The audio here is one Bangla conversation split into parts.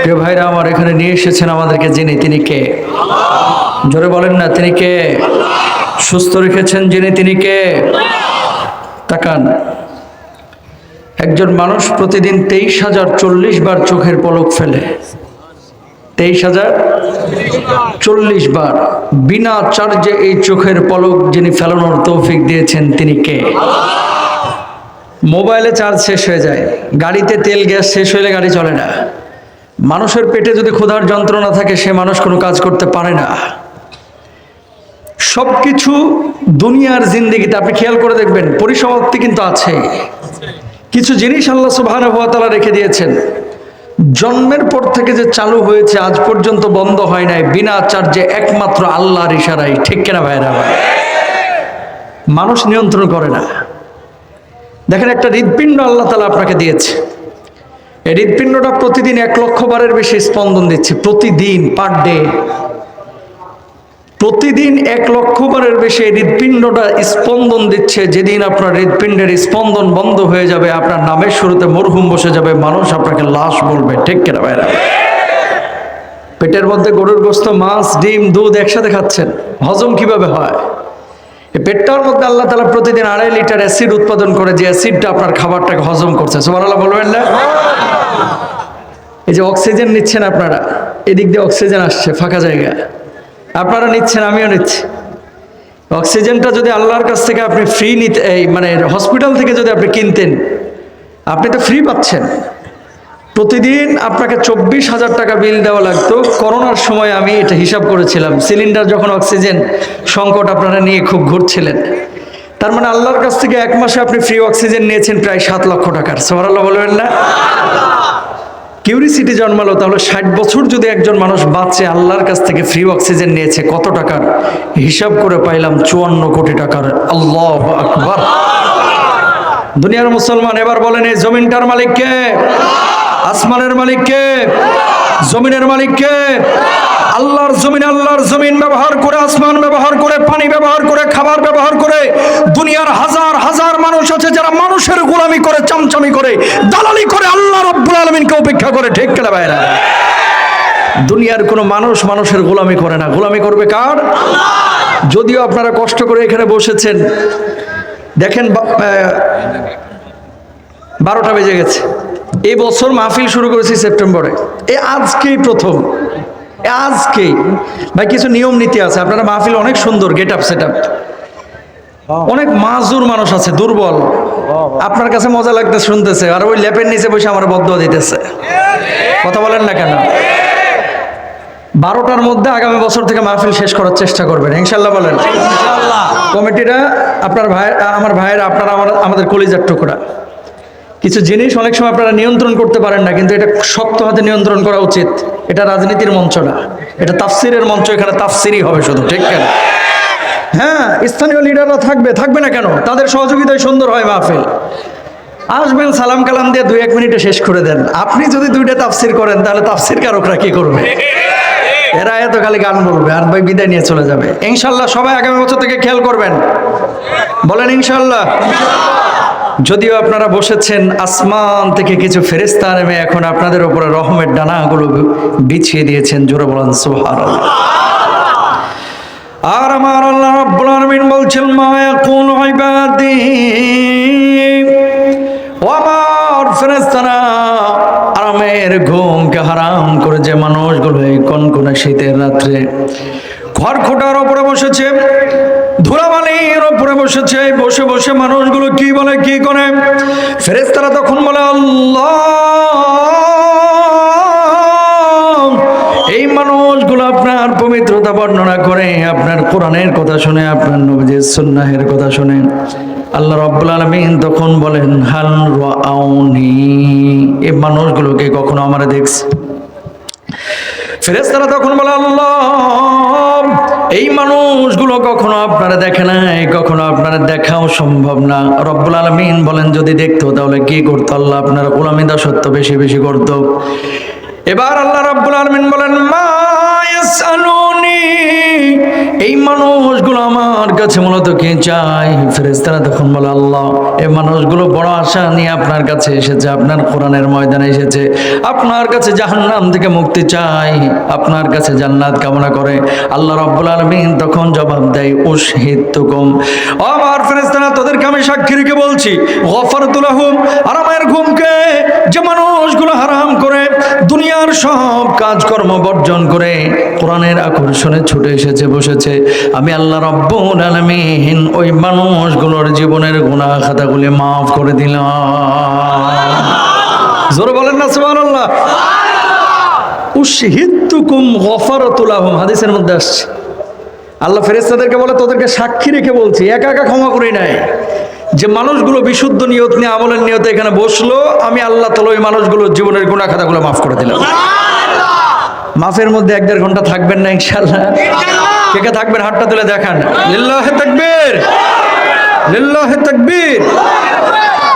প্রিয় ভাইরা আমার, এখানে নিয়ে এসেছেন আমাদেরকে যিনি, তিনি কে? জোরে বলেন না, তিনি কে? সুস্থ রেখেছেন যিনি, তিনি কে? তাকান, একজন মানুষ প্রতিদিন 23,040 বার চোখের পলক ফেলে। 23,040 বার বিনা চার্জে এই চোখের পলক যিনি ফেলানোর তৌফিক দিয়েছেন, তিনি কে? মোবাইলে চার্জ শেষ হয়ে যায়, গাড়িতে তেল গ্যাস শেষ হলে গাড়ি চলে না। মানুষের পেটে যদি ক্ষুধার যন্ত্রণা থাকে, সে মানুষ কোনো কাজ করতে পারে না। সবকিছু দুনিয়ার জিন্দেগিতে আপনি খেয়াল করে দেখবেন পরিসমাপ্তি কিন্তু আছে। কিছু জিনিস আল্লাহ সুবহানাহু ওয়া তাআলা রেখে দিয়েছেন, জন্মের পর থেকে যে চালু হয়েছে আজ পর্যন্ত বন্ধ হয় নাই, বিনা চার্জে, একমাত্র আল্লাহর ইশারায়। ঠিক কিনা ভাইরা? মানুষ নিয়ন্ত্রণ করে না। দেখেন, একটা হৃৎপিণ্ড আল্লাহ তাআলা আপনাকে দিয়েছে। এই হৃৎপিণ্ডটা প্রতিদিন 1,00,000 বারের বেশি স্পন্দন দিচ্ছে, প্রতিদিন, পার ডে। প্রতিদিন 1,00,000 বারের বেশি হৃৎপিণ্ডটা স্পন্দন দিচ্ছে। যেদিন আপনার হৃৎপিণ্ডের স্পন্দন বন্ধ হয়ে যাবে, আপনার নামের শুরুতে মরহুম বসে যাবে, মানুষ আপনাকে লাশ বলবে। ঠিক কিনা ভাইরা? পেটের মধ্যে গরুর গোশত, মাছ, ডিম, দুধ একসাথে খাচ্ছেন, হজম কিভাবে হয়? এই পেটটার মধ্যে আল্লাহ তাআলা প্রতিদিন 2.5 লিটার অ্যাসিড উৎপাদন করে, যে অ্যাসিডটা আপনার খাবারটাকে হজম করছে। সুবহানাল্লাহ বলবেন না? এই যে অক্সিজেন নিচ্ছেন আপনারা, এদিক দিয়ে অক্সিজেন আসছে ফাঁকা জায়গা, আপনারা নিচ্ছেন, আমিও নিচ্ছি। অক্সিজেনটা যদি আল্লাহর কাছ থেকে আপনি ফ্রি নিতে, মানে হসপিটাল থেকে যদি আপনি কিনতেন, আপনি তো ফ্রি পাচ্ছেন। প্রতিদিন আপনাকে 24,000 টাকা বিল দেওয়া লাগতো। করোনার সময় আমি এটা হিসাব করেছিলাম, সিলিন্ডার যখন অক্সিজেন সংকট আপনারা নিয়ে খুব ঘুরছিলেন, তার মানে আল্লাহর কাছ থেকে 1 মাসে আপনি ফ্রি অক্সিজেন নিয়েছেন প্রায় 7 লক্ষ টাকার। সুবহানাল্লাহ বলবেন না? কিউরিসিটি জন্মালো, তাহলে 60 বছর যদি একজন মানুষ বাঁচে, আল্লাহর কাছ থেকে ফ্রি অক্সিজেন নিয়েছে কত টাকার? হিসাব করে পাইলাম 54 কোটি টাকার। আল্লাহু আকবার। দুনিয়ার মুসলমান, এবার বলেন, এই জমিনটার মালিক কে? আসমানের মালিক কে? জমিনের মালিক কে? আল্লাহর জমিন, আল্লাহর জমিন ব্যবহার করে, আসমান ব্যবহার করে, পানি ব্যবহার করে, খাবার ব্যবহার করে, দুনিয়ার হাজার হাজার মানুষ আছে যারা মানুষের গোলামি করে, চামচামি করে, দালালি করে, আল্লাহ রাব্বুল আলামিনকে উপেক্ষা করে। ঠিক কিনা ভাইরা? দুনিয়ার কোনো মানুষ মানুষের গোলামি করে না। গোলামি করবে কার? যদিও আপনারা কষ্ট করে এখানে বসেছেন, দেখেন 12টা বেজে গেছে। এই বছর মাহফিল শুরু করেছি সেপ্টেম্বরে, আজকেই প্রথম, আজকেই। ভাই, কিছু নিয়ম নীতি আছে। আপনারা মাহফিল অনেক সুন্দর, গেট আপ, সেট আপ, অনেক মাজুর মানুষ আছে, দুর্বল, আপনার কাছে মজা লাগতে শুনতেছে, আর ওই ল্যাপের নিচে বসে আমার বদদোয়া দিতেছে। কথা বলেন না কেন? 12টার মধ্যে আগামী বছর থেকে মাহফিল শেষ করার চেষ্টা করবেন ইনশাল্লাহ। বলেন ইনশাল্লাহ। কমিটিরা, আপনার ভাই, আমার ভাইয়েরা, আপনারা আমাদের কলিজার টুকরা। কিছু জিনিস অনেক সময় আপনারা নিয়ন্ত্রণ করতে পারেন না, কিন্তু এটা শক্ত হাতে নিয়ন্ত্রণ করা উচিত। এটা রাজনীতির মঞ্চ না, এটা তাফসিরের মঞ্চ। এখানে তাফসিরই হবে শুধু। ঠিক কেন? হ্যাঁ, স্থানীয় লিডাররা থাকবে না কেন? তাদের সহযোগিতায় সুন্দর হয় মাহফিল। আসবেন, সালাম কালাম দিয়ে 2-1 মিনিটে শেষ করে দেন। আপনি যদি 2টা তাফসির করেন, তাহলে তাফসির কারকরা কি করবে? এরা এত খালি গান বলবে আর ভাই বিদায় নিয়ে চলে যাবে। ইনশাল্লাহ সবাই আগামী বছর থেকে খেয়াল করবেন। বলেন ইনশাল্লাহ। যদিও আপনারা বসেছেন, আসমান থেকে কিছু ফেরেশতা নেমে এখন আপনাদের উপরে রহমের ডানাগুলো বিছিয়ে দিয়েছেন। জোরে বলেন সুবহানাল্লাহ। আর আমার আল্লাহ রাব্বুল আলামিন বলছেন, মা ইয়াকুলু ইবাদি, ও আমার ফেরেশতারা, আরামের ঘুমকে হারাম করে যে মানুষগুলো এই কনকনে শীতের রাত্রে খড়খুঁটার উপরে বসেছে, ধুলাবালির উপরে বসেছে, বসে বসে মানুষগুলো কি বলে, কি করে? ফেরেশতারা তখন বলে, আল্লাহ, এই মানুষগুলো আপনার পবিত্রতা বর্ণনা করে, আপনার কোরআনের কথা শুনে, আপনার নবীজির সুন্নাহের কথা শুনে। আল্লাহ রাব্বুল আলামিন তখন বলেন, হাল রাআউনি, এই মানুষগুলোকে কখনো আমরা দেখছি? ফেরেশতারা তখন বলে, আল্লাহ, এই মানুষগুলো কখনো আপনারা দেখে নাই, কখনো আপনারা দেখাও সম্ভব না। রব্বুল আলামিন বলেন, যদি দেখতো তাহলে কি করতো? আল্লাহ আপনার গোলামি দাসত্ব বেশি বেশি করতো। এবার আল্লাহ রাব্বুল আলামিন বলেন, মা ইয়াসআলুনি এই মানুষগুলো আমার কাছে মূলত কে চাই? ফেরেশতারা তখন বলে, আল্লাহ, এই মানুষগুলো বড় আশা নিয়ে আপনার কাছে এসেছে, আপনার কোরআনের ময়দানে এসেছে, আপনার কাছে জাহান্নাম থেকে মুক্তি চাই, আপনার কাছে জান্নাত কামনা করে। আল্লাহ রাব্বুল আলামিন তখন জবাব দেয়, উশহিদতুকুম, ও আমার ফেরেশতারা, তোদেরকে আমি সাক্ষী রেখে বলছি, গফারতু লাহুম, আরামের ঘুমকে যে মানুষগুলো হারাম করে দুনিয়ার সব কাজকর্ম বর্জন করে কোরআনের আকর্ষণে ছুটে এসেছে, বসেছে, আমি আল্লাহ রাব্বুল আলামিন ওই মানুষগুলোর জীবনের গুনাহ খাতাগুলি মাফ করে দিলাম। জোরে বলেন না সুবহানাল্লাহ। উশহিদতুকুম গফারতু লাহুম, হাদিসের মধ্যে আসছে। আল্লাহ ফেরেশতাদেরকে বলে, তোদেরকে সাক্ষী রেখে বলছি, একা একা ক্ষমা করি নাই। যে মানুষগুলো বিশুদ্ধ নিয়ত নিয়ে আমলের নিয়তে এখানে বসলো, আমি আল্লাহ তাআলা ওই মানুষগুলোর জীবনের গুনাহ খাতাগুলো মাফ করে দিলাম। মাফের মধ্যে 1-1.5 ঘন্টা থাকবেন না ইনশাআল্লাহ? কে কে থাকবেন হাতটা তুলে দেখান। লিল্লাহি তাকবীর, লিল্লাহি তাকবীর।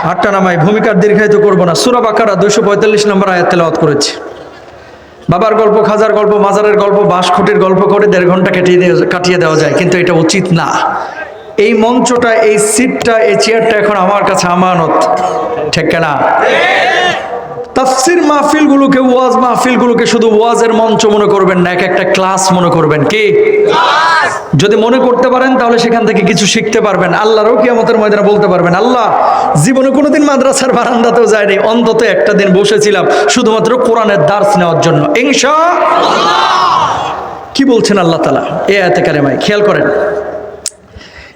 হাতটা নামাই, ভূমিকার দীর্ঘায়িত করব না। সূরা বাকারা 245 নম্বর আয়াত তেলাওয়াত করেছি। বাবার গল্প, খাজার গল্প, মাজারের গল্প, বাঁশখুঁটির গল্প করে 1.5 ঘন্টা কাটিয়ে দেওয়া যায়, কিন্তু এটা উচিত না। এই মঞ্চটা, এই সিটটা, এই চেয়ারটা এখন আমার কাছে আমানত, ঠিক না? তাফসীর মাহফিলগুলোকে, ওয়াজ মাহফিলগুলোকে শুধু ওয়াজের মঞ্চ মনে করবেন না, একটা ক্লাস মনে করবেন। কি ক্লাস? যদি মনে করতে পারেন তাহলে সেখান থেকে কিছু শিখতে পারবেন। আল্লাহরও কিয়ামতের ময়দানে বলতে পারবেন, আল্লাহ, জীবনে কোনোদিন মাদ্রাসার বারান্দাতেও যায়নি, অন্তত একটা দিন বসেছিলাম শুধুমাত্র কোরআনের দার্স নেওয়ার জন্য, ইনশাআল্লাহ। কি বলছেন আল্লাহ তাআলা এই আয়াতে কারিমায়? খেয়াল করেন,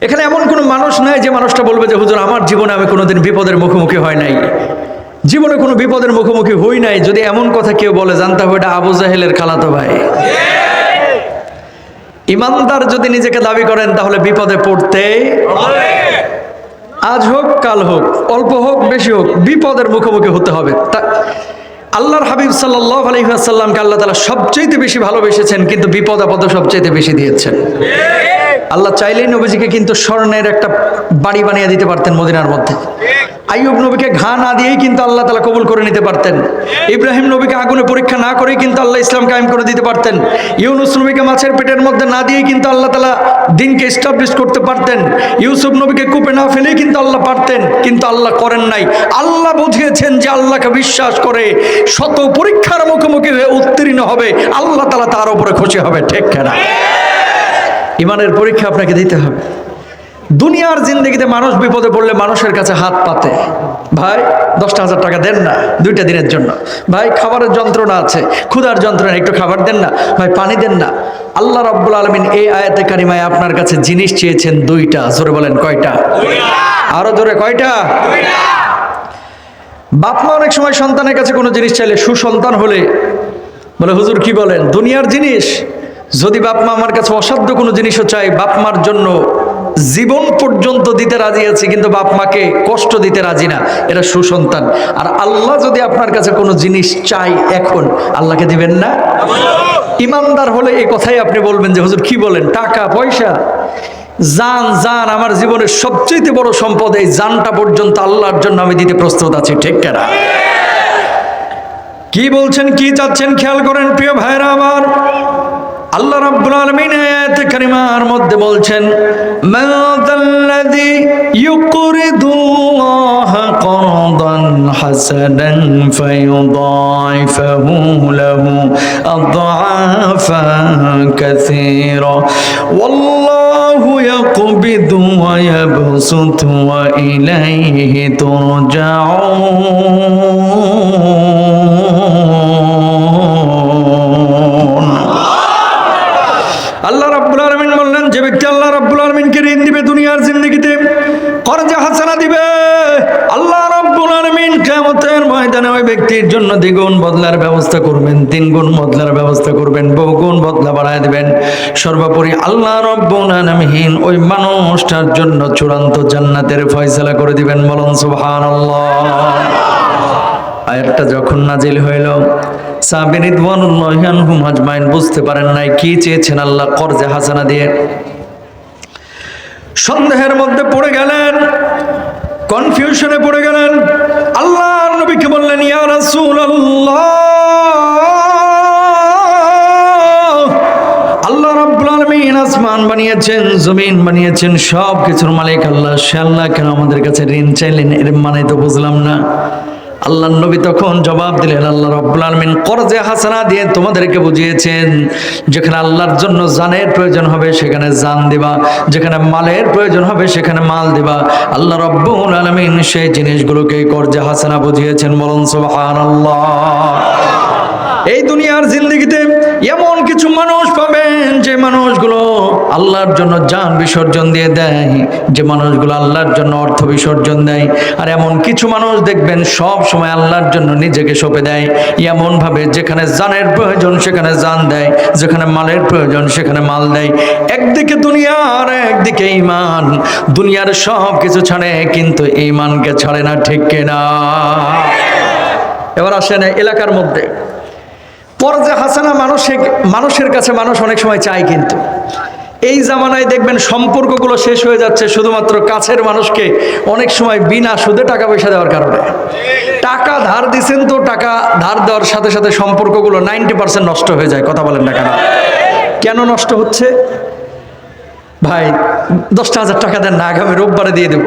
এখানে এমন কোনো মানুষ নাই যে মানুষটা বলবে যে হুজুর, আমার জীবনে আমি কোনোদিন বিপদের মুখোমুখি হয় নাই, জীবনে কোনো বিপদের মুখোমুখি হই নাই। যদি এমন কথা কেউ বলে, জানতে হবে এটা আবু জাহেলের খালাতো ভাই। ইমানদার যদি নিজেকে দাবি করেন তাহলে বিপদে পড়তে হবে। আজ হোক কাল হোক, অল্প হোক বেশি হোক, বিপদের মুখোমুখি হতে হবে। আল্লাহর হাবিব সাল্লাল্লাহু আলাইহি ওয়াসাল্লামকে আল্লাহ তাআলা সবচেয়ে বেশি ভালোবেসেছেন, কিন্তু বিপদ আপদে সবচেয়ে বেশি দিয়েছেন। আল্লাহ চাইলেই নবীজিকে কিন্তু স্বর্ণের একটা বাড়ি বানিয়ে দিতে পারতেন মদিনার মধ্যে। আইয়ুব নবীকে ঘা না দিয়েই কিন্তু আল্লাহ তাআলা কবুল করে নিতে পারতেন। ইব্রাহিম নবীকে আগুনে পরীক্ষা না করেই কিন্তু আল্লাহ ইসলাম কায়েম করে দিতে পারতেন। ইউনুস নবীকে মাছের পেটের মধ্যে না দিয়েই কিন্তু আল্লাহ তাআলা দ্বীনকে এস্টাবলিশ করতে পারতেন। ইউসুফ নবীকে কূপে না ফেলেই কিন্তু আল্লাহ পারতেন, কিন্তু আল্লাহ করেন নাই। আল্লাহ বুঝিয়েছেন যে আল্লাহকে বিশ্বাস করে শত পরীক্ষার মুখোমুখি হয়ে উত্তীর্ণ হবে, আল্লাহ তাআলা তার উপরে খুশি হবে, ঠিক না? ইমানের পরীক্ষা আপনাকে দিতে হবে। দুনিয়ার জিন্দেগিতে মানুষ বিপদে পড়লে মানুষের কাছে হাত পাতে, ভাই 10,000 টাকা দেন না 2টা দিনের জন্য, ভাই খাবারের যন্ত্রণা আছে, ক্ষুধার যন্ত্রণা, একটু খাবার দেন না, ভাই পানি দেন না। আল্লাহ রাব্বুল আলামিন এই আয়াতে কারিমায় আপনার কাছে জিনিস চেয়েছেন 2টা। জোরে বলেন কয়টা? 2টা। আরো জোরে কয়টা? 2টা। বাপ মা অনেক সময় সন্তানের কাছে কোনো জিনিস চাইলে, সুসন্তান হলে বলে, হুজুর কি বলেন, দুনিয়ার জিনিস? যদি বাপ মা আমার কাছে অসাধ্য কোনো জিনিসও চাই, বাপ মার জন্য জীবন পর্যন্ত দিতে রাজি আছে, কিন্তু বাপ মাকে কষ্ট দিতে রাজি না, এরা সুসন্তান। আর আল্লাহ যদি আপনার কাছে কোনো জিনিস চাই এখন, আল্লাহকে দিবেন না? ইমানদার হলে এই কথাই আপনি বলবেন যে হুজুর কি বলেন, টাকা পয়সা, জান, জান আমার জীবনের সবচেয়ে বড় সম্পদ, এই জানটা পর্যন্ত আল্লাহর জন্য আমি দিতে প্রস্তুত আছি, ঠিক না? কি বলছেন, কি চাচ্ছেন, খেয়াল করেন প্রিয় ভাইরা আমার। আল্লাহ রাব্বুল আলামিন আয়াতে কারিমার মধ্যে বলছেন, মাযাল্লাযী ইউকরিদুল্লাহা করদান হাসানান ফায়ুদাইফাহু লাহু আযআফান কাসীরা ওয়াল্লাহু ইয়াকবিদু ওয়া ইয়াবসুতু ওয়া ইলাইহি তুরজাউন। আল্লাহ রাব্বুল আলামিন বললেন, যে ব্যক্তি আল্লাহ রাব্বুল আলামিনকে ঋণ দিবে দুনিয়ার জিন্দেগিতে, কর্জা হাসানা দিবে, আল্লাহ রাব্বুল আলামিন কিয়ামতের ময়দানে ওই ব্যক্তির জন্য দ্বিগুণ বদলার ব্যবস্থা করবেন, 3 গুণ বদলার ব্যবস্থা করবেন, বহুগুণ বদলা বাড়ায় দিবেন। সর্বোপরি আল্লাহ রাব্বুল আলামিন ওই মানুষটার জন্য চূড়ান্ত জান্নাতের ফয়সালা করে দিবেন। বলুন সুবহানাল্লাহ। আয়াতটা যখন নাজিল হইল, সাহাবী রিদওয়ানুল্লাহি আনহুম আজমাইন বুঝতে পারেন নাই কি চেয়েছেন আল্লাহ কর্জে হাসানা দিয়ে। সন্দেহের মধ্যে পড়ে গেলেন, কনফিউশনে পড়ে গেলেন। আল্লাহর নবীকে বললেন, ইয়া রাসূলুল্লাহ, আল্লাহ রাব্বুল আলামিন আসমান বানিয়েছেন, জমিন বানিয়েছেন, সব কিছুর মালিক আল্লাহ। সে আল্লাহ কেন আমাদের কাছে ঋণ চাইলেন? এর মানে তো বুঝলাম না। আল্লাহ নবী তখন জবাব দিলেন, আল্লাহ রাব্বুল আলামিন কর্জে হাসানা দিয়ে তোমাদেরকে বুঝিয়েছেন, যেখানে আল্লাহর জন্য জানের প্রয়োজন হবে সেখানে জান দিবা, যেখানে মালের প্রয়োজন হবে সেখানে মাল দিবা। আল্লাহ রাব্বুল আলামিন সেই জিনিসগুলোকে কর্জে হাসানা বুঝিয়েছেন। বলুন সুবহানাল্লাহ। এই দুনিয়ার জিন্দেগিতে এমন কিছু মানুষ পাবেন যে মানুষগুলো আল্লাহর জন্য জান বিসর্জন দিয়ে দেয়, যে মানুষগুলো আল্লাহর জন্য অর্থ বিসর্জন দেয়। আর এমন কিছু মানুষ দেখবেন সব সময় আল্লাহর জন্য নিজেকে সঁপে দেয়, এমন ভাবে যেখানে জানের প্রয়োজন সেখানে জান দেয়, যেখানে মালের প্রয়োজন সেখানে মাল দেয়। একদিকে দুনিয়া আর একদিকে ঈমান। দুনিয়ার সব কিছু ছাড়ে কিন্তু ঈমানকে ছাড়ে না, ঠিক কিনা? এবার আসেন এলাকার মধ্যে পর্জা হাসানা মানুষের কাছে মানুষ অনেক সময় চায়, কিন্তু এই জামানায় দেখবেন সম্পর্কগুলো শেষ হয়ে যাচ্ছে শুধুমাত্র কাছের মানুষকে অনেক সময় বিনা সুদে টাকা পয়সা দেওয়ার কারণে। টাকা ধার দিচ্ছেন তো টাকা ধার দেওয়ার সাথে সাথে সম্পর্কগুলো 90% নষ্ট হয়ে যায়। কথা বলেন না কেন? কেন নষ্ট হচ্ছে? ভাই 10,000 টাকা দেন না, আগামী রোববারে দিয়ে দেব।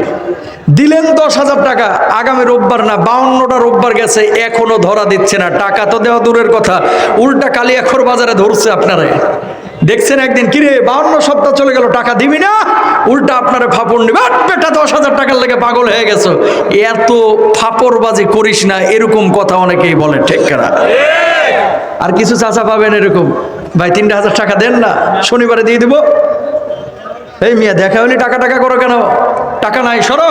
দিলেন 10,000 টাকা, আগামী রোববার না 52টা রোববার গেছে, এখনো ধরা দিচ্ছে না। টাকা তো দেওয়া দূরের কথা, উল্টা কালিয়াখর বাজারে ধরছে আপনারা। দেখছেন একদিন, কিরে 52 সপ্তাহ চলে গেল টাকা দিবি না, উল্টা আপনারা ফাপড় নিবে, বেটা 10,000 টাকার লেগে পাগল হয়ে গেছো। এত ফাপড়বাজি করিস না, এরকম কথা অনেকেই বলে, ঠিক না? আর কিছু চাচা পাবেন এরকম, ভাই 3,000 টাকা দেন না, শনিবারে দিয়ে দিব। এই মিয়া দেখা হলে টাকা করো কেন? টাকা নাই, সরো।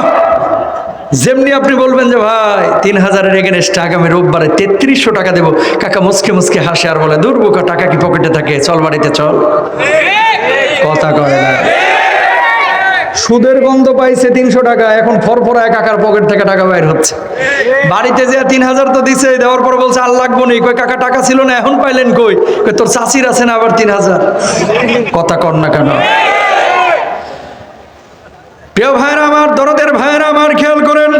যেমনি আপনি বলবেন যে ভাই 3,000-এর এগেনস্টে আগামী রোববারে 3300 টাকা দেবো, কাকা মুসকে মুসকে হাসে আর বলে, দূর বোকা, টাকা কি পকেটে থাকে, চল বাড়িতে চল। কথা কয় না। সুদের গন্ধ পাইছে 300 টাকা, এখন ফরফরায় কাকার পকেট থেকে টাকা বাইর হচ্ছে। বাড়িতে যে 3,000 তো দিছে, দেওয়ার পর বলছে আর লাগবো নি। কই কাকা টাকা ছিল না, এখন পাইলেন কই? তোর চাচির আছে না আবার 3,000। কথা কর না কেন? প্রিয় ভাইরা আমার, দরদের ভাইরা আমার, খেয়াল করেন,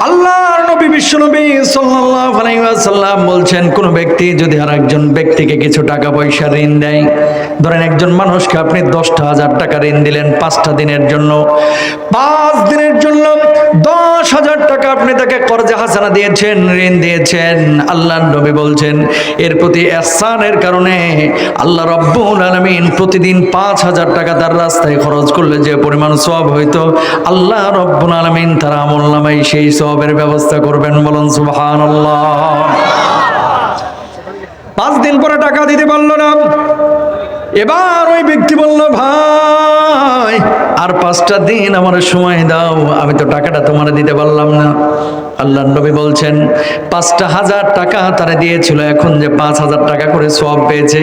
আল্লাহর নবী বিশ্বনবী সাল্লাল্লাহু আলাইহি ওয়াসাল্লাম বলছেন, কোন ব্যক্তি যদি আর একজন ব্যক্তিকে কিছু টাকা পয়সা ঋণ দেয়, ধরেন একজন মানুষকে আপনি 10,000 টাকা ঋণ দিলেন 5টা দিনের জন্য, 5 দিনের জন্য 10,000 টাকা আপনি তাকে কর্জে হাসানা দিয়েছেন, ঋণ দিয়েছেন। আল্লাহর নবী বলছেন, এর প্রতি ইহসানের কারণে আল্লাহ রাব্বুল আলামিন প্রতিদিন 5,000 টাকা তার রাস্তায় খরচ করলে যে পরিমাণ সওয়াব হইতো, আল্লাহ রাব্বুল আলামিন তার আমলনামায় সেই সওয়াবের ব্যবস্থা করবেন। বলুন সুবহানাল্লাহ। 5 দিন পরে টাকা দিতে পারল না, এবার ওই ব্যক্তি বলল, ভাই আর 5টা দিন আমার সময় দাও, আমি তো টাকাটা তোমার দিতে পারলাম না। আল্লাহর নবী বলছেন, 5,000 টাকা তারা দিয়েছিল, এখন যে 5,000 টাকা করে সওয়াব পেয়েছে,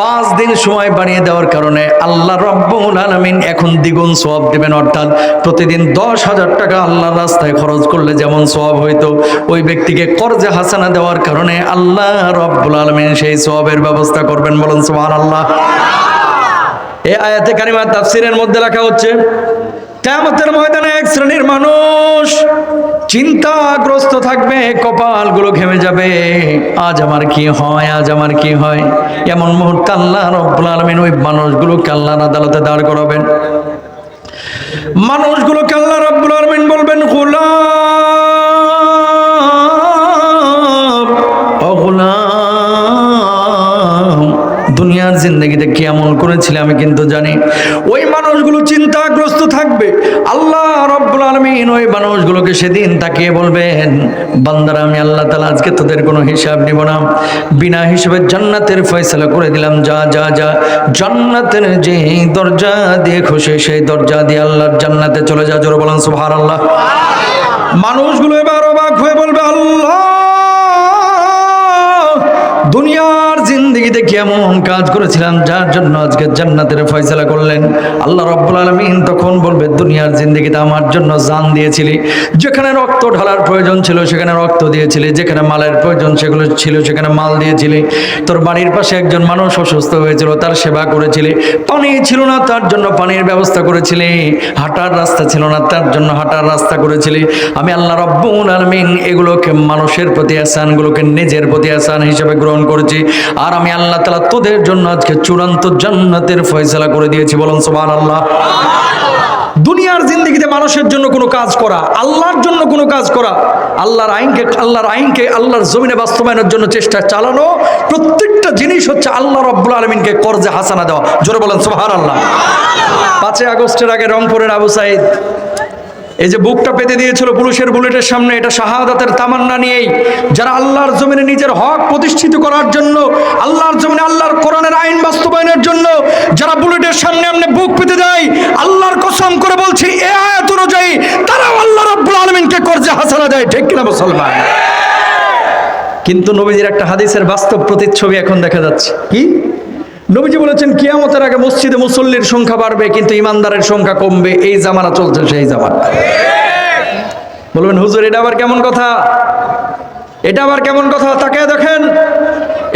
5 দিন সময় বাড়িয়ে দেওয়ার কারণে আল্লাহ রাব্বুল আলামিন এখন দ্বিগুণ সওয়াব দিবেন। অর্থাৎ প্রতিদিন 10,000 টাকা আল্লাহর রাস্তায় খরচ করলে যেমন সওয়াব হইতো, ওই ব্যক্তিকে কর্জে হাসানা দেওয়ার কারণে আল্লাহ রাব্বুল আলামিন সেই সওয়াবের ব্যবস্থা করবেন। বলুন সুবহানাল্লাহ। এই আয়াতে কারিমা তাফসীরের মধ্যে লেখা হচ্ছে, কিয়ামতের ময়দানে এক শ্রেণীর মানুষ চিন্তাগ্রস্ত থাকবে, কপালগুলো ঘেমে যাবে, আজ আমার কি হয়, আজ আমার কি হয়। এমন মুহূর্তে আল্লাহ রাব্বুল আলামিন ওই মানুষগুলোকে আল্লাহর আদালতে দাঁড় করাবেন। মানুষগুলোকে আল্লাহ রাব্বুল আলামিন বলবেন, গোলাম, ও গোলাম, দুনিয়ার জিন্দেগিতে কি আমল করেছিলে আমি কিন্তু জানি। ওই মানুষগুলো চিন্তাগ্রস্ত থাকবে। আল্লাহ রাব্বুল আলামিন ওই মানুষগুলোকে সেদিন তাকিয়ে বলবেন, বান্দারা, আমি আল্লাহ তাআলা আজকে তোদের কোনো হিসাব নিব না, বিনা হিসাবে জান্নাতের ফয়সালা করে দিলাম। যা যা যা, জান্নাতের যে দরজা দিয়ে খুশি সেই দরজা দিয়ে আল্লাহর জান্নাতে চলে যা। জোরে বলেন সুবহানাল্লাহ। মানুষগুলো এবার অবাক হয়ে বলবে, আল্লাহ, দুনিয়ার জিন্দেগিতে কেমন কাজ করেছিলাম যার জন্য আজকে জান্নাতের ফয়সালা করলেন? আল্লাহ রাব্বুল আলামিন তখন বলবে, দুনিয়ার জিন্দেগিতে আমার জন্য জান দিয়েছিলি, যেখানে রক্ত ঢালার প্রয়োজন ছিল সেখানে রক্ত দিয়েছিলি, যেখানে মালের প্রয়োজন সেগুলো ছিল সেখানে মাল দিয়েছিলি, তোর বাড়ির পাশে একজন মানুষ অসুস্থ হয়েছিল তার সেবা করেছিলি, পানি ছিল না তার জন্য পানির ব্যবস্থা করেছিলি, হাঁটার রাস্তা ছিল না তার জন্য হাঁটার রাস্তা করেছিলি। আমি আল্লাহ রাব্বুল আলামিন এগুলোকে মানুষের প্রতি ইহসানগুলোকে নিজের প্রতি ইহসান হিসেবে গ্রহণ করেছি। আর আমি আল্লাহ তাআলা তোদের জন্য আজকে চূড়ান্ত জান্নাতের ফয়সালা করে দিয়েছি। বলুন সুবহানাল্লাহ। দুনিয়ার জিন্দেগিতে মানুষের জন্য কোনো কাজ করা, আল্লাহর জন্য কোনো কাজ করা, আল্লাহর আইনকে আল্লাহর জমিনে বাস্তবায়নের জন্য চেষ্টা চালানো, প্রত্যেকটা জিনিস হচ্ছে আল্লাহ রাব্বুল আলামিনকে কর্জে হাসানা দেওয়া। জোরে বলেন সুবহানাল্লাহ। 5 আগস্টের আগে রংপুরের আবু সাইদ এই যে বুকটা পেতে দিয়েছিল পুলিশের বুলেটের সামনে, এটা শাহাদাতের তামান্না নিয়েই যারা আল্লাহর জমিনে নিজের হক প্রতিষ্ঠিত করার জন্য, আল্লাহর জমিনে আল্লাহর কোরআনের আইন বাস্তবায়নের জন্য যারা বুলেটের সামনে এমনি বুক পেতে দেয়, আল্লাহর কসম করে বলছি এই আয়াত অনুযায়ী তারাও আল্লাহ রাব্বুল আলামিনকে কর্জে হাসানা দেয়। ঠিক কিনা মুসলমান? কিন্তু নবীজির একটা হাদিসের বাস্তব প্রতিচ্ছবি এখন দেখা যাচ্ছে। কি? নবীজি বলেছেন কিয়ামতের আগে মসজিদে মুসল্লির সংখ্যা বাড়বে কিন্তু ইমানদারের সংখ্যা কমবে। এই জামানা চলছে, সেই জামানা। বলবেন হুজুর এটা আবার কেমন কথা? এটা আবার কেমন কথা? তাকিয়ে দেখেন,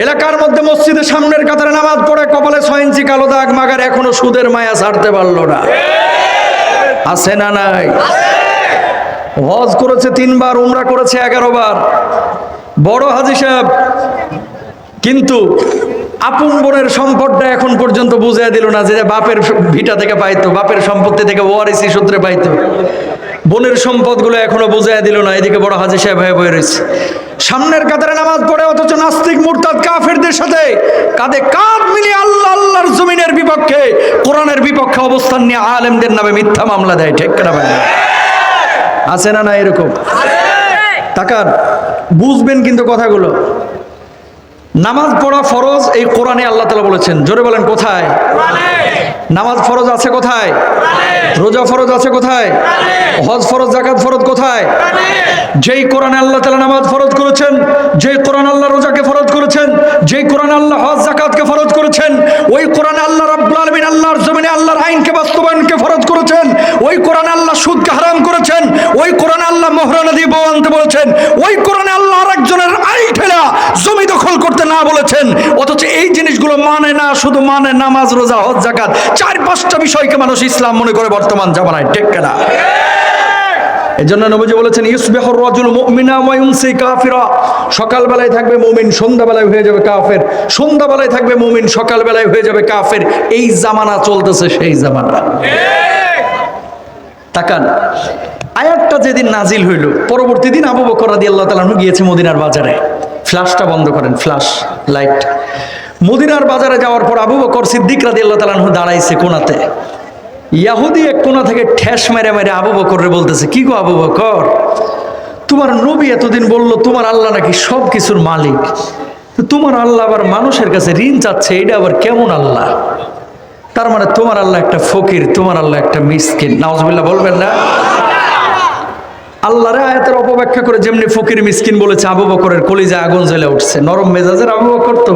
এলাকার মধ্যে মসজিদের সামনের কাতারে নামাজ পড়ে কপালে 6 ইঞ্চি কালো দাগ, মাগার এখনো সুদের মায়া ছাড়তে পারলো না। আছে না নাই? হজ করেছে 3 বার, উমরা করেছে 11 বার, বড় হাজী সাহেব, কিন্তু আপন বোনের সম্পদটা এখন পর্যন্ত বুঝিয়ে দিল না, যে বাপের ভিটা থেকে পাইতো, বাপের সম্পত্তি থেকে ওয়ারিসি সূত্রে পাইতো। বোনের সম্পদগুলো এখনো বুঝিয়ে দিল না। এদিকে বড় হাজী সাহেব হয়ে বয়ে রয়েছে, সামনের কাতারে নামাজ পড়ে, অথচ নাস্তিক মুরতাদ কাফেরদের সাথে কাঁধে কাঁধ মিলিয়ে আল্লাহর জমিনের বিপক্ষে, কোরআনের বিপক্ষে অবস্থান নিয়ে আলেমদের নামে মিথ্যা মামলা দেয়। ঠিক না ভাই? আছে না না এরকম? তাকান, বুঝবেন কিন্তু কথাগুলো। নামাজ পড়া ফরজ, এই কোরআনে আল্লাহ তাআলা বলেছেন। জোরে বলেন কোথায়? নামাজ ফরজ আছে কোথায়? রোজা ফরজ আছে কোথায়? হজ ফরজ, যাকাত ফরজ কোথায়? যেই কোরআনে আল্লাহ তাআলা নামাজ ফরজ করেছেন, যেই কোরআন আল্লাহ রোজাকে ফরজ করেছেন, যেই কোরআন আল্লাহ হজ যাকাতকে ফরজ করেছেন, ওই কোরআনে আল্লাহ রাব্বুল আলামিন আল্লাহর জমিনে আল্লাহর আইনকে বাস্তবায়নকে ফরজ করেছেন। ওই কোরআনে আল্লাহ সুদকে হারাম করেছেন। ওই কোরআনে আল্লাহ মোহরানা দিয়ে বউ আনতে বলেছেন। ওই কোরআনে আল্লাহ আরেকজনের আইন ঠেলা জমি দখল করতে না বলেছেন। অথচ এই জিনিসগুলো মানে না, শুধু মানে নামাজ, রোজা, হজ, যাকাত, 4-5টা বিষয়কে মানুষ ইসলাম মনে করে বর্তমান জামানায়। ঠিক না? এজন্য নবীজি বলেছেন ইউসবিহুর রাজুল মুমিনা ওয়া ইউমসি কাফিরা, সকালবেলায় থাকবে মুমিন, সন্ধ্যাবেলায় হয়ে যাবে কাফের, সন্ধ্যাবেলায় থাকবে মুমিন, সকালবেলায় হয়ে যাবে কাফের। এই জামানা চলতেছে, সেই জামানা। তাকান, আয়াতটা যেদিন নাজিল হইল, পরবর্তী দিন আবু বকর রাদিয়াল্লাহু তাআলা গিয়েছে মদিনার বাজারে। ফ্ল্যাশটা বন্ধ করেন, ফ্ল্যাশ লাইট। মদিনার বাজারে যাওয়ার পর আবু বকর সিদ্দিক রাদিয়াল্লাহু তাআলা দাঁড়াইছে কোনাতে। ইয়াহুদি এক কোনা থেকে ঠেস মেরে মেরে আবু বকররে বলতেছে, কি গো আবু বকর, তোমার নবী এতদিন বলল তোমার আল্লাহ নাকি সব কিছুর মালিক, তোমার আল্লাহ আবার মানুষের কাছে ঋণ চাচ্ছে, এটা আবার কেমন আল্লাহ? তার মানে তোমার আল্লাহ একটা ফকির, তোমার আল্লাহ একটা মিসকিন। নাউজুবিল্লাহ বলবেন না? আল্লাহর আয়াতের অপব্যাখ্যা করে যেমনি ফকির মিসকিন বলেছে, আবু বকরের কলিজায় আগুন জ্বলে উঠছে। নরম মেজাজের আবু বকর তো,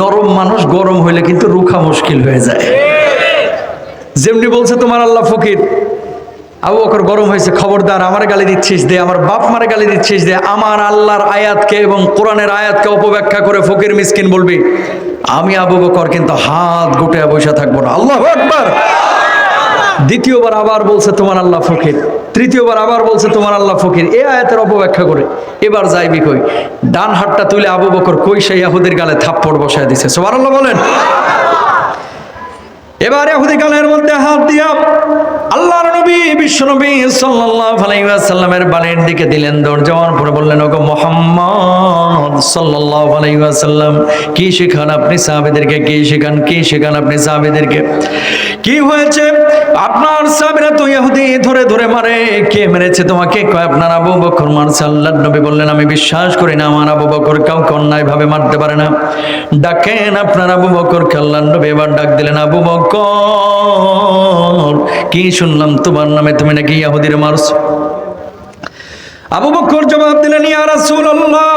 নরম মানুষ গরম হইলে কিন্তু রুখা মুশকিল হয়ে যায়। যেমনি বলছে তোমার আল্লাহ ফকির, আবু বকর গরম হয়েছে, খবরদার, আমার গালি দিচ্ছিস দে, আমার বাপ মারে গালি দিচ্ছিস দে, আমার আল্লাহর আয়াতকে এবং কোরআনের আয়াতকে অপব্যাখ্যা করে ফকির মিসকিন বলবি, আমি আবু বকর কিন্তু হাত গুটে বসে থাকবো না। আল্লাহু আকবার। দ্বিতীয়বার আবার বলছে তোমার আল্লাহ ফকির, তৃতীয়বার আবার বলছে তোমার আল্লাহ ফকির, এই আয়াতের অপব্যাখ্যা করে। এবার যাইবি কই? ডান হাতটা তুলে আবু বকর কই সেই ইহুদির গালে থাপ্পড় বসায় দিছে। সুবহানাল্লাহ বলেন। এবার ইহুদি গালের মধ্যে হাত দিয়া আল্লাহর নবী বিশ্বনবী সাল্লাল্লাহু আলাইহি ওয়াসাল্লামের বালের দিকে দিলেন, দৌড় যাওয়ার পরে বললেন, ওগো মুহাম্মদ সাল্লাল্লাহু আলাইহি ওয়াসাল্লাম, কি শেখান আপনি সাহাবীদেরকে? কি শেখান, কি শেখান আপনি সাহাবীদেরকে? কি হয়েছে? আপনার সাহাবীরা তো ইহুদি ধরে ধরে মারে। কে মেরেছে তোমাকে? কয় আপনার আবু বকর মারছে। আল্লাহর নবী বললেন, আমি বিশ্বাস করি না আমার আবু বকর কাউকে অন্যায় ভাবে মারতে পারে না। ডাকেন আপনার আবু বকরকে। আল্লাহর নবী এবার ডাক দিলেন, আবু বকর, কি শুনলাম তোমার নামে তুমি নাকি ইহুদিরে মারছো? আবু বকর জবাব দিলেন, ইয়া রাসূলুল্লাহ,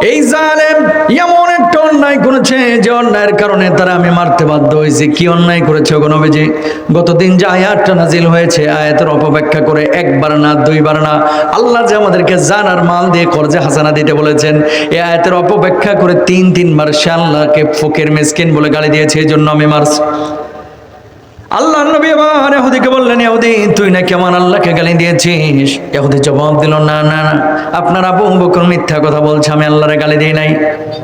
এই জালেম এমন একটা অন্যায় করেছে যে অন্যায়ের কারণে তারা আমি মারতে বাধ্য হয়েছি। কি অন্যায় করেছে গো নবীজি? গতদিন যে আয়াতটা নাজিল হয়েছে, আয়াতের অপব্যাখ্যা করে একবার না দুইবার না, আল্লাহ যে আমাদেরকে জান আর মাল দিয়ে কর্জে হাসানা দিতে বলেছেন, এই আয়াতের অপব্যাখ্যা করে 3-3 বার সে আল্লাহকে ফকির মিসকিন বলে গালি দিয়েছে, এই জন্য আমি মারছি। আল্লাহ নবী আবার ইহুদিকে বললেন, ইহুদি তুই নাকি আমার আল্লাহকে গালি দিয়েছিস? ইহুদি জবাব দিল, না না না, আপনার আবু বকর মিথ্যা কথা বলছে, আমি আল্লাহরে গালি দিই নাই।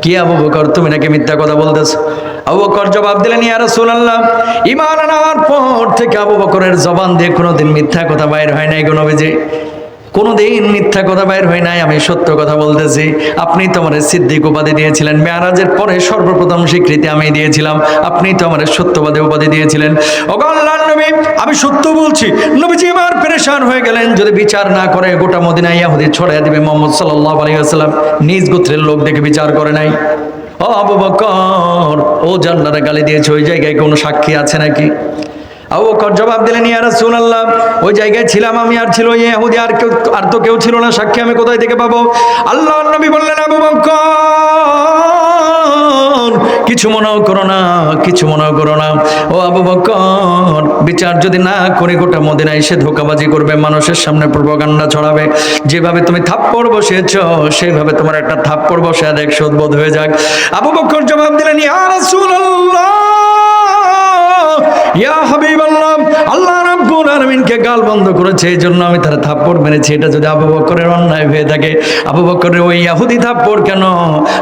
কি আবু বকর, তুমি নাকি মিথ্যা কথা বলতেছো? আবু বকর জবাব দিলেন, ইয়া রাসূলুল্লাহ, ঈমান আনার পর থেকে আবু বকরের জবান দিয়ে কোনোদিন মিথ্যা কথা বাইর হয় নাই গো নবীজি, কোনোদিন মিথ্যা কথা বাইর হয় নাই, আমি সত্য কথা বলতেছি। আপনি তো আমার সিদ্দিক উপাধি দিয়েছিলেন, মেরাজের পরে সর্বপ্রথম স্বীকৃতি আমি দিয়েছিলাম, আপনি তো আমার সত্যবাদী উপাধি দিয়েছিলেন। ওগো আল্লাহর নবী, আমি সত্য বলছি। নবীজি এবার পেরেশান হয়ে গেলেন, যদি বিচার না করে গোটা মদিনা ইহুদি ছড়াইয়া দিবে। মুহাম্মদ সাল্লাল্লাহু আলাইহি ওয়াসাল্লাম নিজ গোত্রের লোক দেখে বিচার করে নাই। ও আবু বকর, ও জান্নারে গালি দিয়েছে, ওই জায়গায় কোনো সাক্ষী আছে নাকি? আবু বকর জবাব দিলেন, ইয়া রাসূলুল্লাহ, ওই জায়গায় ছিলাম আমি, আর ছিল ইহুদি, আর তো কেউ ছিল না, সাক্ষী আমি কোথায় থেকে পাবো? আল্লাহর নবী বললেন, আবু বকর কিছু মনে করো না, কিছু মনে করো না। ও আবু বকর, বিচার যদি না করে গোটা মদিনায় এসে ধোঁকাবাজি করবে, মানুষের সামনে প্রোপাগান্ডা ছড়াবে। যেভাবে তুমি থাপ্পড় বসিয়েছ সেইভাবে তোমার একটা থাপ্পড় বসে দেখ শোধবোধ হয়ে যাক। আবু বকর জবাব দিলেন, ইয়া রাসূলুল্লাহ, ইয়া হাবিবাল্লাহ, আল্লাহ রাব্বুল আলামিনকে গাল বন্ধ করেছে, এই জন্য আমি তার থাপ্পড় মেরেছি। এটা যদি আবু বকরের অন্যায় হয়ে থাকে, আবু বকরের ওই ইহুদি থাপ্পড় কেন,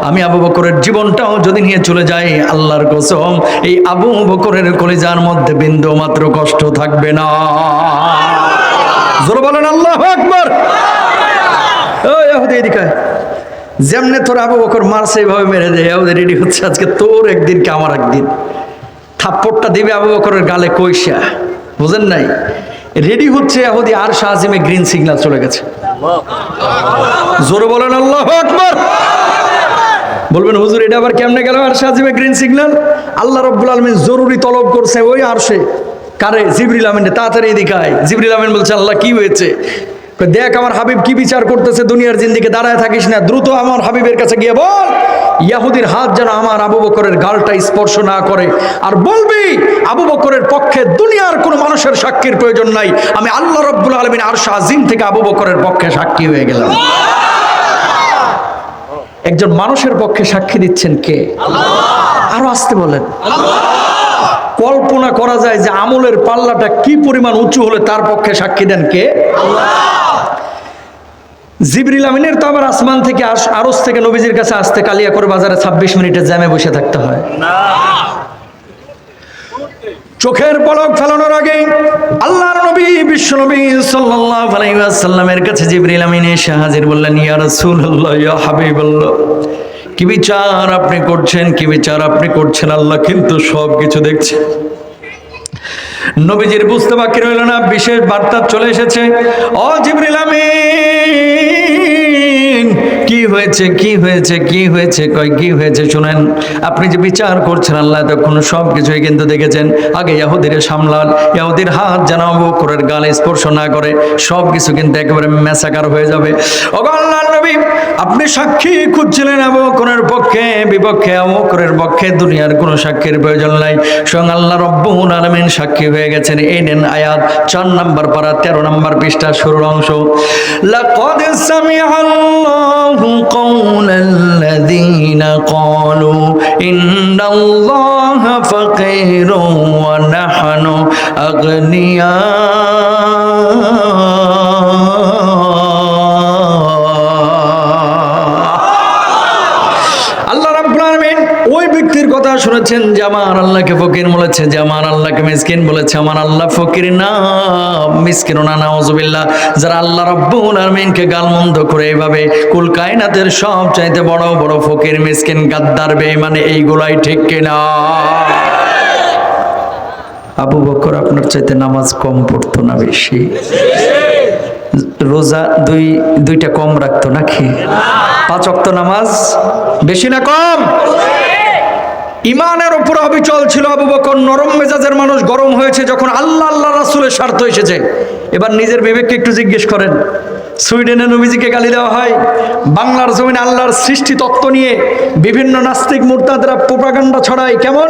আমি আবু বকরের জীবনটাও যদি নিয়ে চলে যাই, আল্লাহর কসম, এই আবু বকরের কলিজার মধ্যে বিন্দু মাত্র কষ্ট থাকবে না। জোরে বলেন আল্লাহু আকবার। ওই ইহুদি এদিকে, যেমনে তোর আবু বকর মারছে এইভাবে মেরে দেয়, ইহুদি রেডি হচ্ছে, আজকে তোর একদিন কি আমার একদিন। থাপ্পড়টা দিবে আবু বকরের গালে কইসা, বুঝেন নাই? রেডি হচ্ছে ইহুদি, আর শাহজিমে গ্রিন সিগন্যাল চলে গেছে। জোরে বলেন আল্লাহু আকবার। বলবেন হুজুর এটা আবার কেমনে গেল আর শাহজিমে গ্রিন সিগন্যাল? আল্লাহ রাব্বুল আলামিন জরুরি তলব করছে ওই আরশে, কারে? জিবরিল আমিন, তাড়াতাড়ি এদিকে আয়। জিবরিল আমিন বলছে, আল্লাহ কি হয়েছে? দেখ আমার হাবিব কি বিচার করতেছে, দুনিয়ার জিন্দিকে দাঁড়ায় থাকিস না, দ্রুত আমার হাবিবের কাছে গিয়ে বল ইহুদির হাত যেন আমার আবু বকরের গালটা স্পর্শ না করে, আর বলবি আবু বকরের পক্ষে দুনিয়ার কোনো মানুষের সাক্ষীর প্রয়োজন নাই, আমি আল্লাহ রাব্বুল আলামিন আরশ আজিম থেকে আবু বকরের পক্ষে সাক্ষী হয়ে গেলাম। একজন মানুষের পক্ষে সাক্ষী দিচ্ছেন কে? আল্লাহ। আরো আসতে বলেন। আল্লাহ। কল্পনা করা যায় যে আমলের পাল্লাটা কি পরিমাণ উঁচু হলে তার পক্ষে সাক্ষী দেন কে? আল্লাহ। জিবরিল আমিনের তো আবার আসমান থেকে আরশ থেকে নবীজির কাছে আসতে কালিয়াকৈর বাজারে 26 মিনিটের জ্যামে বসে থাকতে হয় না। চোখের পলক ফেলানোর আগে আল্লাহর নবী বিশ্বনবী সাল্লাল্লাহু আলাইহি ওয়াসাল্লামের কাছে জিবরিল আমিন এসে হাজির, বললেন, ইয়া রাসূলুল্লাহ, ইয়া হাবিবাল্লাহ, কি বিচার আপনি করছেন, কি বিচার আপনি করছেন? আল্লাহ কিন্তু সব কিছু দেখছে। নবীজির বুঝতে বাকি রইল না, বিশেষ বার্তা চলে এসেছে। ও জিবরিল আমিন, কি হয়েছে, কি হয়েছে, কি হয়েছে? কয় কি হয়েছে শুনেন, আপনি যে বিচার করছেন আল্লাহ তখন সব কিছুই কিন্তু দেখেছেন। আগে ইহুদিরে সামলান, ইহুদির হাত যেন আবু বকরের গালে স্পর্শ না করে, সব কিছু কিন্তু একেবারে মেসাকার হয়ে যাবে। ও আল্লাহর নবী, আপনি সাক্ষী খুঁজছিলেন আবু বকরের পক্ষে, বিপক্ষে, আবু বকরের পক্ষে দুনিয়ার কোনো সাক্ষীর প্রয়োজন নাই, স্বয়ং আল্লাহ রাব্বুল আলামিন সাক্ষী হয়ে গেছেন। এই নেন আয়াত 4 নম্বর পারা 13 নম্বর পৃষ্ঠা শুরুর অংশ। লাকাদ সামিআল্লাহু কাওলাল্লাযীনা ক্বালু ইন্নাল্লাহা ফাকীরুন ওয়া নাহনু আগনিয়া। কথা শুনেছেন যে আমার আল্লাহকে ফকির বলেছে, যে আমার আল্লাহকে মিসকিন বলেছে। আমার আল্লাহ ফকির না, মিসকিন না, নাউজুবিল্লাহ। যারা আল্লাহ রাব্বুল আলামিনকে গালমন্দ করে এইভাবে কুল কায়নাতের সব চাইতে বড় বড় ফকির, মিসকিন, গাদ্দার, বেঈমান, এইগুলাই ঠিক কিনা? আবু বকর আপনার চাইতে নামাজ কম পড়তো না বেশি? রোজা দুইটা কম রাখতো নাকি? 5 ওয়াক্ত নামাজ বেশি না কম? ইমানের উপর অবিচল ছিল আবু বকর। নরম মেজাজের মানুষ গরম হয়েছে যখন আল্লাহ আল্লাহ রাসূলের স্বার্থ এসেছে। এবার নিজের বিবেককে একটু জিজ্ঞেস করেন, সুইডেনে নবীজিকে গালি দেওয়া হয়, বাংলার জমিনে আল্লাহর সৃষ্টি তত্ত্ব নিয়ে বিভিন্ন নাস্তিক মুরতাদরা প্রোপাগান্ডা ছড়ায়। কেমন?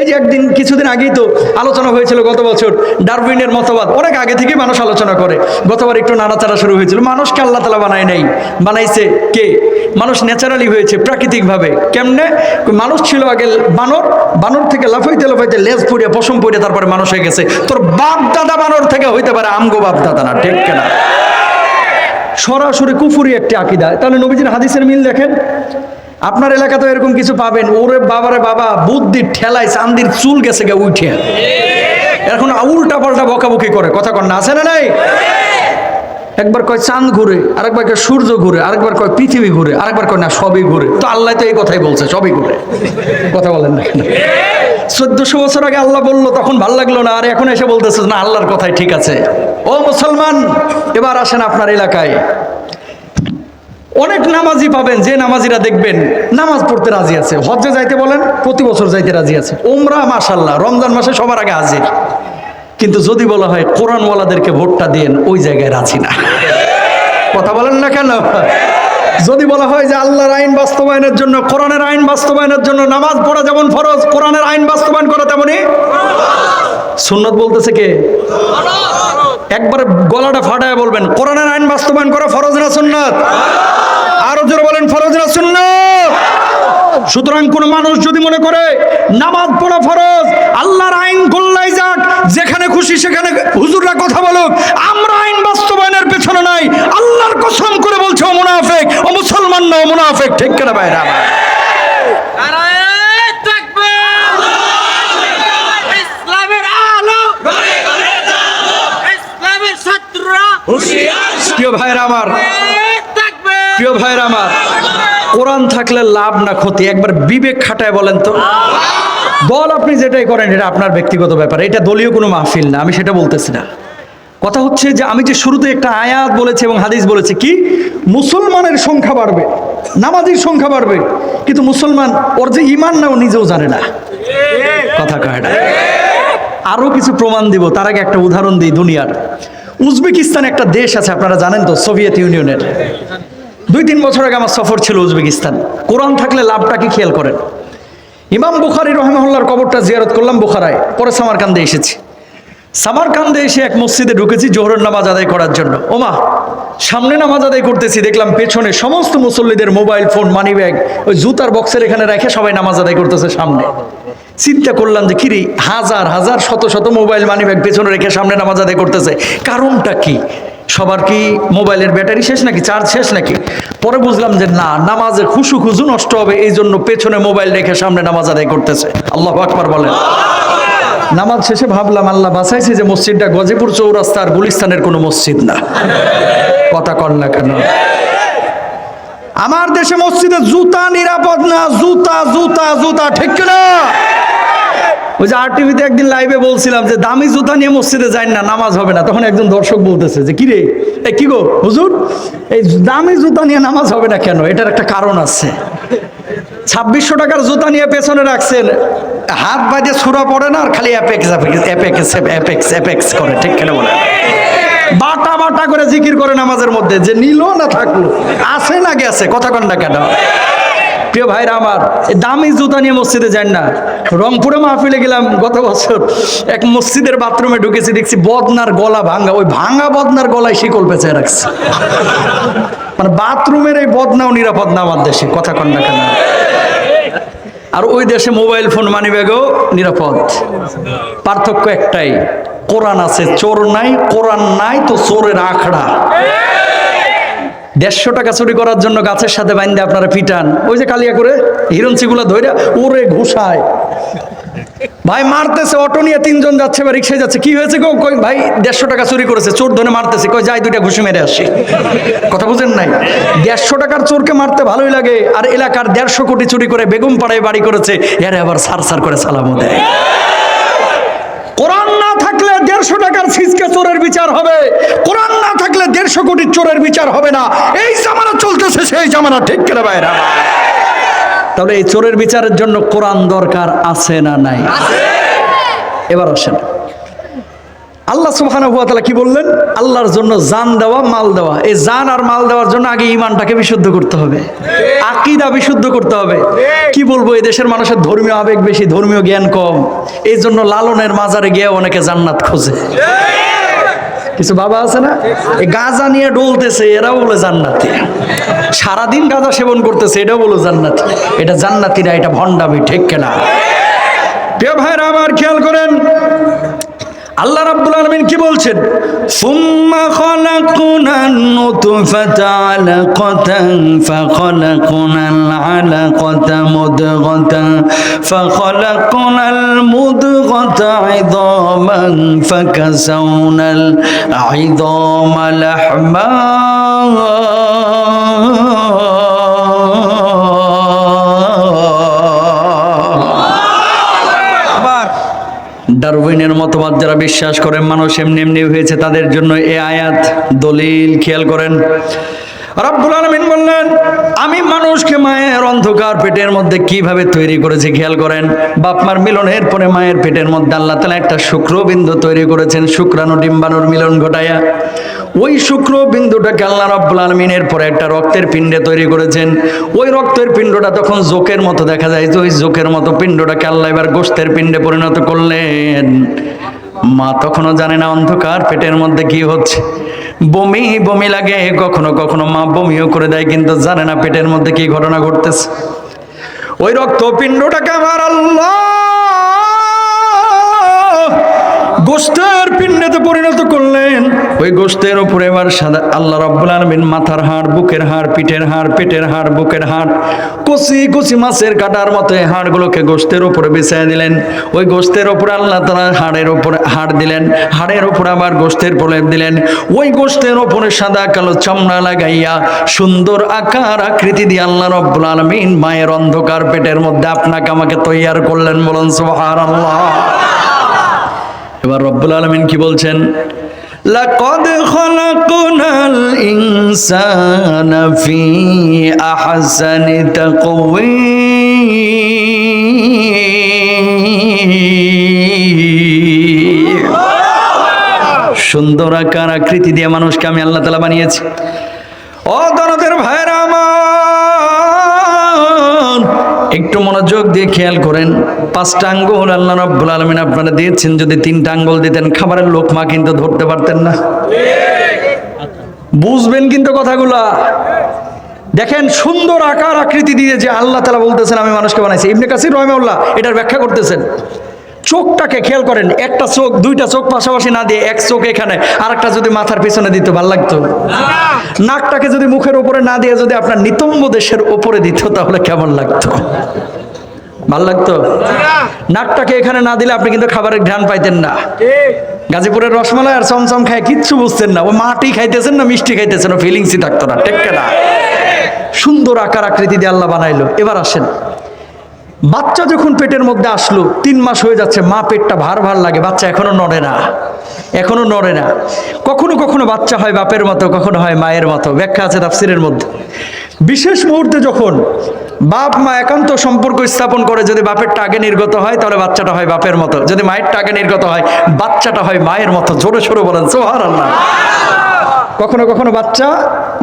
এই যে কিছুদিন আগেই তো আলোচনা হয়েছিল, গত বছর ডারউইনের মতবাদ, অনেক আগে থেকেই মানুষ আলোচনা করে, গতবার একটু নাড়াচাড়া শুরু হয়েছিল। মানুষকে আল্লাহ তাআলা বানায় নাই, বানাইছে কে? মানুষ ন্যাচারালি হয়েছে, প্রাকৃতিকভাবে। কেমনে? মানুষ ছিল আগে বানর, বানর থেকে লাফাইতে লাফাইতে লেজ পড়ে পশম পড়ে তারপরে মানুষ হয়ে গেছে। তোর বাপ দাদা বানর থেকে হইতে পারে, আমগো বাপ দাদা না, ঠিক কিনা? সরাসরি কুফুরি একটি আকীদা। তাহলে নবীজির হাদিসের মিল দেখেন। আপনার এলাকাতে এরকম কিছু পাবেন, ওরে বাবারে বাবা, বুদ্ধির ঠেলায় চান্দির চুল গেছে গে উঠে, এখন উল্টা পাল্টা বকাবকি করে, কথা কন না, আছে না নাই? একবার কয় চাঁদ ঘুরে, আরেকবার কয় সূর্য ঘুরে, আরেকবার কয় পৃথিবী ঘুরে, আরেকবার কয় না সবই ঘুরে। তো আল্লাহ তো এই কথাই বলছে, সবই ঘুরে, কথা বলেন না? 1400 বছর আগে আল্লাহ বললো, তখন ভাল লাগলো না, আর এখন এসে বলতেছে না আল্লাহর কথাই ঠিক আছে। ও মুসলমান, এবার আসেন আপনার এলাকায় অনেক নামাজি পাবেন, যে নামাজিরা দেখবেন নামাজ পড়তে রাজি আছে, হজ্জে যাইতে বলেন প্রতি বছর যাইতে রাজি আছে, ওমরা মাশাআল্লাহ রমজান মাসে সবার আগে হাজির। কিন্তু যদি বলা হয় কোরআনওয়ালাদেরকে ভোটটা দেন, ওই জায়গায় রাজি না, কথা বলেন না কেন? যদি বলা হয় যে আল্লাহর আইন বাস্তবায়নের জন্য, কোরআনের আইন বাস্তবায়নের জন্য নামাজ পড়া যেমন ফরজ, কোরআনের আইন বাস্তবায়ন করা তেমনি সুন্নাত, বলতেছে কে? একবার গলাটা ফাটায় বলবেন, কোরআনের আইন বাস্তবায়ন করা ফরজ না সুন্নাত? আরো জোরে বলেন, ফরজ না সুন্নাত? সুতরাং কোন মানুষ যদি মনে করে নামাজ পড়া ফরজ, আল্লাহর আইন গোল্লাই যাক, যেখানে খুশি সেখানে হুজুররা কথা বলুক, আমরা আইন বাস্তবায়নের পেছনে নাই, আল্লাহর কসম করে বলছে ও মুনাফিক, ও মুসলমান না, ও মুনাফিক, ঠিক কিনা ভাইরা? প্রিয় ভাইরা আমার, প্রিয় ভাইরা আমার, কোরআন থাকলে লাভ না ক্ষতি, একবার বিবেক খাটায় বলেন তো। দল আপনি যেটাই করেন এটা আপনার ব্যক্তিগত ব্যাপার, এটা দলীয় কোনো মাহফিল না, আমি সেটা বলতেছি না। কথা হচ্ছে যে আমি যে শুরুতে একটা আয়াত বলেছি এবং হাদিস বলেছি, কি মুসলমানের সংখ্যা বাড়বে, নামাজির সংখ্যা বাড়বে, কিন্তু মুসলমান ওর যে ঈমান না ও নিজেও জানে না, কথা কয় না। আরো কিছু প্রমাণ দিব, তার আগে একটা উদাহরণ দিই দুনিয়ার। উজবেকিস্তান একটা দেশ আছে, আপনারা জানেন তো, সোভিয়েত ইউনিয়নের। 2-3 বছর আগে আমার সফর ছিল উজবেকিস্তান। কোরআন থাকলে লাভটা কি খেয়াল করেন। ইমাম বুখারী রাহিমাহুল্লাহর কবরটা জিয়ারত করলাম বুখারায়, পরে সামারকান্দে এসেছি। সামারকান্দে এসে এক মসজিদে ঢুকেছি জোহরের নামাজ আদায় করার জন্য। ওমা, সামনে নামাজ আদায় করতেছি, দেখলাম পেছনে সমস্ত মুসল্লিদের মোবাইল ফোন, মানি ব্যাগ ওই জুতার বক্সের এখানে রেখে সবাই নামাজ আদায় করতেছে সামনে। চিন্তা করলাম যে কিরে, হাজার হাজার শত শত মোবাইল মানি ব্যাগ পেছনে রেখে সামনে নামাজ আদায় করতেছে, কারণটা কি? সবার কি মোবাইলের ব্যাটারি শেষ নাকি, চার্জ শেষ নাকি? পরে বুঝলাম যে না, নামাজের খুশু নষ্ট হবে, এই জন্য পেছনে মোবাইল রেখে সামনে নামাজ আদায় করতেছে। আল্লাহু আকবার বলেন। নামাজ শেষে ভাবলাম আল্লাহ বাঁচাইছে যে মসজিদটা গাজীপুর চৌরাস্তা আর গুলিস্তানের কোনো মসজিদ না, কথা কন না কেন? আমার দেশে মসজিদে জুতা নিরাপদ না, জুতা জুতা জুতা, ঠিক না? ওই যে RTV-তে একদিন লাইভে বলছিলাম যে দামি জুতা নিয়ে মসজিদে যাই না, নামাজ হবে না। তখন একজন দর্শক বলতেছে যে কিরে, এই কি গো হুজুর, এই দামি জুতা নিয়ে নামাজ হবে না কেন? এটার একটা কারণ আছে। 2600 টাকার জুতা নিয়ে পেছনে রাখছেন, হাত বাঁধে ছুরা পড়ে না, আর খালি অ্যাপেক্স করে, ঠিক কেন বলে? বাটা বাটা করে জিকির করে নামাজের মধ্যে, যে নিল না থাকলো, আছে না গেছে, কথা কন না কেন? প্রিয় ভাইরা আমার, দামি জুতা নিয়ে মসজিদে যান না। রংপুরে মাহফিলে গেলাম গত বছর, এক মসজিদের বাথরুমে ঢুকেছি, দেখছি বদনার গলা ভাঙা, ওই ভাঙা বদনার গলায় শিকল পেঁচায় রাখছে। মানে বাথরুমের এই বদনাও নিরাপদ না আমার দেশে, কথা কন না কেন? আর ওই দেশে মোবাইল ফোন মানি ব্যাগও নিরাপদ। পার্থক্য একটাই, কোরআন আছে, চোর নাই। কোরআন নাই তো চোরের আখড়া। 150 টাকা চুরি করার জন্য গাছের সাথে বাইন্ধে আপনারা পিটান, ওই যে কালিয়া করে হিরণচিগুলা ধইরা ওরে ঘুষায়, ভাই মারতেছে। অটো নিয়ে 3 জন যাচ্ছে বা রিক্সায় যাচ্ছে, কি হয়েছে গো? কই ভাই 150 টাকা চুরি করেছে, চোর ধরে মারতেছে, কই যাই 2টা ঘুষি মেরে আসি। কথা বুঝেন নাই? 150 টাকার চোরকে মারতে ভালোই লাগে, আর এলাকার 150 কোটি চুরি করে বেগম পাড়ায় বাড়ি করেছে, এর আবার সার সার করে সালামও দেয়। কোরআন না থাকলে 150 টাকার ফিসকে চোরের বিচার হবে, কোরআন না থাকলে 150 কোটি চোরের বিচার হবে না। এই জামানা চলতেছে সেই জামানা, ঠিক করে ভাইরা? তাহলে এই চোরের বিচারের জন্য কোরআন দরকার আছে না নাই? এবার আসেন, আল্লাহ সুবহানাহু ওয়া তাআলা কি বললেন? আল্লাহর জন্য জান দেওয়া, মাল দেওয়া। এই জান আর মাল দেওয়ার জন্য আগে ঈমানটাকে বিশুদ্ধ করতে হবে, আকীদা বিশুদ্ধ করতে হবে। কি বলবো, এই দেশের মানুষের ধর্মীয় আবেগ বেশি, ধর্মীয় জ্ঞান কম। এই জন্য লালনের মাজারে গিয়ে অনেকে জান্নাত খোঁজে। কিছু বাবা আছে না, এই গাঁজা নিয়ে ডলতেছে, এরাও বলে জান্নাতি। সারাদিন গাঁজা সেবন করতেছে, এটাও বলে জান্নাতি। এটা জান্নাতিরা, এটা ভণ্ডামি, ঠিক কিনা? প্রিয় ভাইরা আমার, খেয়াল করেন আল্লাহ রাব্বুল আলামিন কি বলছেন? সুম্মা খালাকনান নুতফাতা আলাকাতান ফাখালাকনাল আলাকাতা মুদগাতান ফাখালাকনাল মুদগাতা ইযামান ফাকাসাউনাল ইযামা লাহমা ডারউইনের মতবাদ যারা বিশ্বাস করেন মানুষ এমনি এমনি হয়েছে, তাদের জন্য এই আয়াত দলিল। খেয়াল করেন, রব্বুল আলামিন বললেন আমি মানুষকে মায়ের অন্ধকার পেটের মধ্যে কিভাবে তৈরি করেছি। খেয়াল করেন, বাপ মার মিলনের পরে মায়ের পেটের মধ্যে আল্লাহ তাআলা একটা শুক্রবিন্দু তৈরি করেছেন, শুক্রাণু ডিম্বাণুর মিলন ঘটায়া। ওই শুক্রবিন্দুটাকে আল্লাহ রাব্বুল আলামিনের পরে একটা রক্তের পিণ্ডে তৈরি করেছেন। ওই রক্তের পিণ্ডটা তখন জোকের মতো দেখা যায়, যে ওই জোকের মতো পিণ্ডটাকে আল্লাহ এবার গোশতের পিণ্ডে পরিণত করলেন। মা তখনও জানে না অন্ধকার পেটের মধ্যে কি হচ্ছে, বমি বমি লাগে, কখনো কখনো মা বমিও করে দেয়, কিন্তু জানে না পেটের মধ্যে কি ঘটনা ঘটতেছে। ওই রক্তপিণ্ডটাকে আমার আল্লাহ গোশতের পিণ্ডেতে পরিণত করলেন। ওই গোশতের উপরে এবার সাদা আল্লাহ রাব্বুল আলামিন মাথার হাড়, বুকের হাড়, পিঠের হাড়, পেটের হাড়, বুকের হাড়, কচি কচি মাছের কাটার মতো এই হাড়গুলোকে গোশতের উপরে বিছায় দিলেন। ওই গোশতের উপরে আল্লাহ তাআলা হাড়ের উপরে হাড় দিলেন, হাড়ের উপরে আবার গোশতের প্রলেপ দিলেন। ওই গোশতের উপরে সাদা কালো চামড়া লাগাইয়া সুন্দর আকার আকৃতি দিয়ে আল্লাহ রাব্বুল আলামিন মায়ের অন্ধকার পেটের মধ্যে আপনাকে আমাকে তৈয়ার করলেন। বলুন সুবহানাল্লাহ। এবার রব্বুল আলামিন কি বলছেন? লাকাদ খালাকনাল ইনসানা ফি আহসানি তাকওয়িম। সুন্দর আকার আকৃতি দিয়ে মানুষকে আমি আল্লাহ তাআলা বানিয়েছি। ও দরদের ভাইরা আমার, একটু মনোযোগ দিয়ে খেয়াল করেন। 5টা আঙ্গুল আল্লাহ রাব্বুল আলামিন আপনারা দিয়েছেন, যদি 3টা আঙ্গুল দিতেন খাবারের লোকমা কিন্তু ধরতে পারতেন না। বুঝবেন কিন্তু কথাগুলা। দেখেন সুন্দর আকার আকৃতি দিয়ে যে আল্লাহ তাআলা বলতেছেন আমি মানুষকে বানাইছি। ইবনে কাসির রাহিমাহুল্লাহ এটার ব্যাখ্যা করতেছেন। চোখটাকে খেয়াল করেন, একটা চোখ, দুইটা চোখ পাশাপাশি না দিয়ে এক চোখ এখানে, আরেকটা যদি মাথার পিছনে দিত ভালো লাগতো? নাকটাকে যদি মুখের উপরে না দিয়ে যদি আপনার নিতম্ব দেশের উপরে দিত তাহলে কেমন লাগতো? ভাল লাগতো? নাকটাকে এখানে না দিলে আপনি কিন্তু খাবারের ঘ্রাণ পাইতেন না। গাজীপুরের রসমালাই আর চমচম খায় কিচ্ছু বুঝতেন না, ও মাটি খাইতেছেন না মিষ্টি খাইতেছেন, ও ফিলিংসই থাকতো না, ঠিক না? সুন্দর আকার আকৃতি দিয়ে আল্লাহ বানাইলো। এবার আসেন, বাচ্চা যখন পেটের মধ্যে আসলো, 3 মাস হয়ে যাচ্ছে, মা পেটটা ভার ভার লাগে, বাচ্চা এখনো নড়ে না, এখনো নড়ে না। কখনো কখনো বাচ্চা হয় বাপের মতো, কখনো হয় মায়ের মতো, ব্যাখ্যা আছে তাফসীরের মধ্যে। বিশেষ মুহূর্তে যখন বাপ মা একান্ত সম্পর্ক স্থাপন করে, যদি বাপেরটা আগে নির্গত হয় তাহলে বাচ্চাটা হয় বাপের মতো, যদি মায়েরটা আগে নির্গত হয় বাচ্চাটা হয় মায়ের মতো। জোরে সোরে বলেন সুবহানাল্লাহ। কখনো কখনো বাচ্চা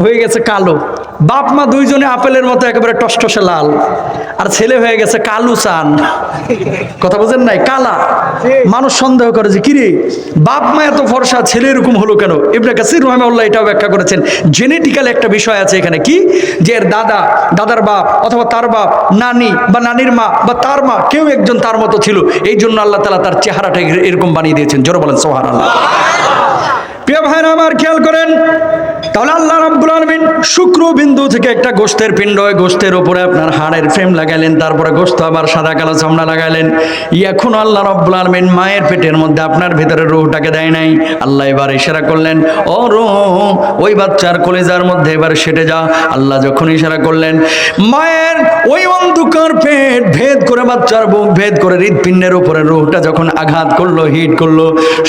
হয়ে গেছে কালো, বাপ মা দুইজনে আপেলের মতো একেবারে টসটসে লাল, আর ছেলে হয়ে গেছে কালু চান। কথা বুঝেন নাই? কালা। মানুষ সন্দেহ করে যে কিরে বাপ মা এত ফর্সা, ছেলে এরকম হলো কেন? ইবনে কাসির রাহিমাহুল্লাহ এটাও ব্যাখ্যা করেছেন, জেনেটিক্যাল একটা বিষয় আছে এখানে। কি? যে এর দাদা, দাদার বাপ অথবা তার বাপ, নানি বা নানির মা বা তার মা কেউ একজন তার মতো ছিল, এই জন্য আল্লাহ তাআলা তার চেহারাটা এরকম বানিয়ে দিয়েছেন। জোরে বলেন সুবহানাল্লাহ। প্রিয় ভাইরা আমার খেয়াল করেন, তাহলে আল্লাহ রাব্বুল আলামিন শুক্রবিন্দু থেকে একটা গোশতের পিণ্ড, গোশতের উপরে আপনার হাড়ের ফ্রেম লাগাইলেন, তারপরে গোশত আবার সাদা কালো চামড়া লাগাইলেন। এখন আল্লাহ রাব্বুল আলামিন মায়ের পেটের মধ্যে আপনার ভিতরে রূহটাকে দেয় নাই। আল্লাহ এবার ইশারা করলেন, ও রূহ ওই বাচ্চার কলিজার মধ্যে এবার সেটে যা। আল্লাহ যখন ইশারা করলেন, মায়ের ওই অন্ধকার পেট ভেদ করে, বাচ্চার বুক ভেদ করে হৃৎপিণ্ডের উপরে রূহটা যখন আঘাত করলো, হিট করলো,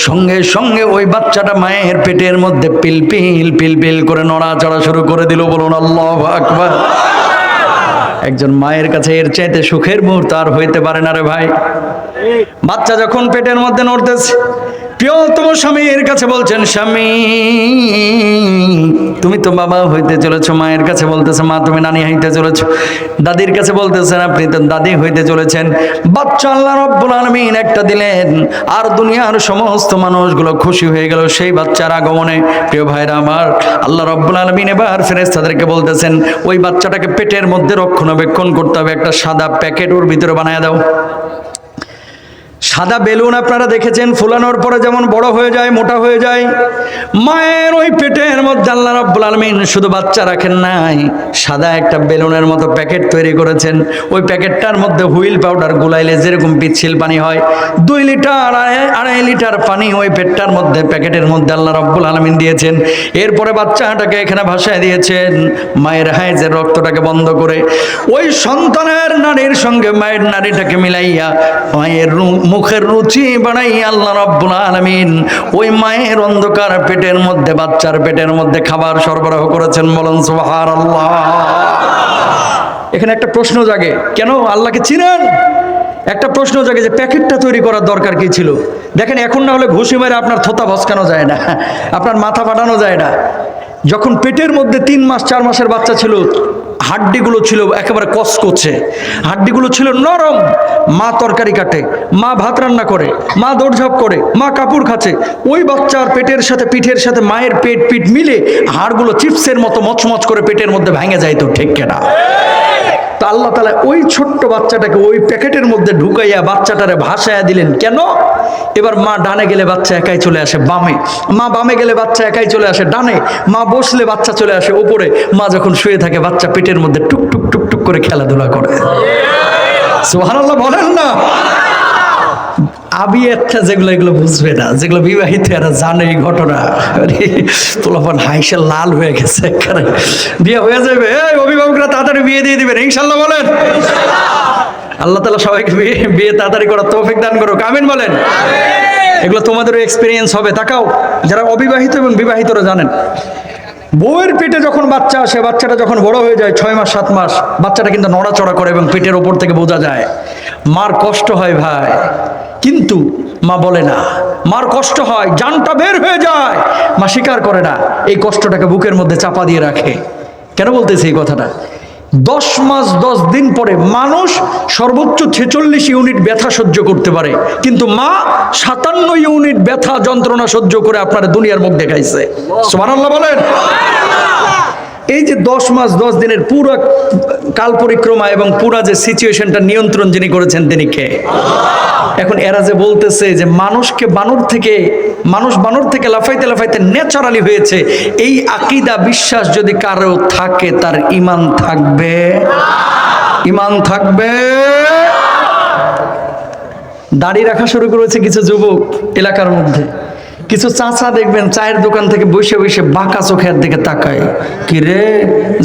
সঙ্গে সঙ্গে ওই বাচ্চাটা মায়ের পেটের মধ্যে পিলপিল পিলপিল করে নড়াচড়া শুরু করে দিল। বলুন আল্লাহু আকবার। একজন মায়ের কাছে এর চাইতে সুখের মুহূর্ত আর হইতে পারে না রে ভাই। বাচ্চা যখন পেটের মধ্যে নড়তেছে, প্রিয়তম স্বামীর কাছে বলছেন, স্বামী তুমি তো বাবা হইতে চলেছো। মায়ের কাছে বলতেছে, মা তুমি নানি হইতে চলেছো। দাদির কাছে বলতেছেন, আপনি তো দাদি হইতে চলেছেন। বাচ্চা আল্লাহ রাব্বুল আলামিন একটা দিলেন, আর দুনিয়ার সমস্ত মানুষগুলো খুশি হয়ে গেল সেই বাচ্চার আগমনে। প্রিয় ভাইরা আমার, আল্লাহ রাব্বুল আলামিন এবার ফেরেশতাদেরকে বলতেছেন, ওই বাচ্চাটাকে পেটের মধ্যে রক্ষণাবেক্ষণ করতে হবে, একটা সাদা প্যাকেট ওর ভিতরে বানায় দাও। সাদা বেলুন আপনারা দেখেছেন, ফুলানোর পরে যেমন বড় হয়ে যায়, মোটা হয়ে যায়। মায়ের ওই পেটের মধ্যে আল্লাহ রাব্বুল আলামিন শুধু বাচ্চা রাখেন নাই, সাদা একটা বেলুনের মতো প্যাকেট তৈরি করেছেন। ওই প্যাকেটটার মধ্যে হুইল পাউডার গুলাইলে যেরকম পিচ্ছিল পানি হয়, 2 লিটার 2.5 লিটার পানি ওই পেটটার মধ্যে, প্যাকেটের মধ্যে আল্লাহ রাব্বুল আলামিন দিয়েছেন। এরপরে বাচ্চাটাকে এখানে ভাসায় দিয়েছেন, মায়ের হাইজের রক্তটাকে বন্ধ করে ওই সন্তানের নারীর সঙ্গে মায়ের নারীটাকে মিলাইয়া মায়ের মুখের রুচি বানাইয়া আল্লাহ রাব্বুল আলামিন ওই মায়ের অন্ধকার পেটের মধ্যে, বাচ্চার পেটের মধ্যে খাবার সরবরাহ করেছেন। বলেন সুবহানাল্লাহ। এখানে একটা প্রশ্ন জাগে, কেন আল্লাহকে চিনেন? একটা প্রশ্ন জাগে যে প্যাকেটটা তৈরি করার দরকার কি ছিল? দেখেন, এখন না হলে ঘুষি মেরে আপনার থোতা ভস্কানো যায় না, আপনার মাথা ফাটানো যায় না। যখন পেটের মধ্যে 3 মাস 4 মাসের বাচ্চা ছিল, হাড্ডিগুলো ছিল একেবারে কচকচে, হাড্ডিগুলো ছিল নরম। মা তরকারি কাটে, মা ভাত রান্না করে, মা দৌড়ঝাঁপ করে, মা কাপড় খাচ্ছে, ওই বাচ্চার পেটের সাথে পিঠের সাথে মায়ের পিঠ মিলে হাড়গুলো চিপসের মতো মচমচ করে পেটের মধ্যে ভেঙে যায়। তো ঠিক কেনা? তো আল্লাহ তাআলা ওই ছোট্ট বাচ্চাটাকে ওই প্যাকেটের মধ্যে ঢুকাইয়া বাচ্চাটারে ভাসায়া দিলেন। কেন? এবার মা ডানে গেলে বাচ্চা একাই চলে আসে বামে, মা বামে গেলে বাচ্চা একাই চলে আসে ডানে, মা বসলে বাচ্চা চলে আসে উপরে, মা যখন শুয়ে থাকে বাচ্চা পেটের মধ্যে টুক টুক টুক টুক করে খেলাধুলা করে। সুবহানাল্লাহ বলেন না? আবিয়াতটা যেগুলো, এগুলো বুঝবে না, যেগুলো বিবাহিত এরা জানে এই ঘটনা। পোলাপান হাইসা লাল হয়ে গেছে, বিয়ে হয়ে যাবে, এই অভিভাবকরা তাড়াতাড়ি বিয়ে দিয়ে দিবেন ইনশাল্লাহ। বলেন আল্লাহ তাআলা সবাইকে বিয়ে তাড়াতাড়ি করার তৌফিক দান করুক, আমিন বলেন। এগুলো তোমাদেরও এক্সপিরিয়েন্স হবে। তাকাও, যারা অবিবাহিত এবং বিবাহিতরা জানেন, বউয়ের পেটে যখন বাচ্চা আসে, বাচ্চাটা যখন বড় হয়ে যায় 6 মাস 7 মাস, বাচ্চাটা কিন্তু নড়াচড়া করে এবং পেটের ওপর থেকে বোঝা যায়। মার কষ্ট হয় ভাই, কিন্তু মা বলে না। মার কষ্ট হয়, জানটা বের হয়ে যায়, মা স্বীকার করে না, এই কষ্টটাকে বুকের মধ্যে চাপা দিয়ে রাখে। কেন বলতেছে এই কথাটা? 10 মাস 10 দিন পরে মানুষ সর্বোচ্চ 46 ইউনিট ব্যথা সহ্য করতে পারে, কিন্তু মা 57 ইউনিট ব্যথা যন্ত্রণা সহ্য করে আপনার দুনিয়ার মুখ দেখাইছে। সুবহানাল্লাহ বলেন। এই যে 10 মাস 10 দিনের পুরো কাল পরিক্রমা এবং পুরা যে সিচুয়েশনটা নিয়ন্ত্রণ যিনি করেছেন তিনি কে? এখন এরা যে বলতেছে যে মানুষ বানর থেকে লাফাইতে লাফাইতে ন্যাচারালি হয়েছে, এই আকীদা বিশ্বাস যদি কারো থাকে তার ঈমান থাকবে, ঈমান থাকবে। দাড়ি রাখা শুরু করেছে কিছু যুবক এলাকার মধ্যে, কিছু চাচা দেখবেন চায়ের দোকান থেকে বসে বসে বাঁকা চোখের দিকে তাকায়, কি রে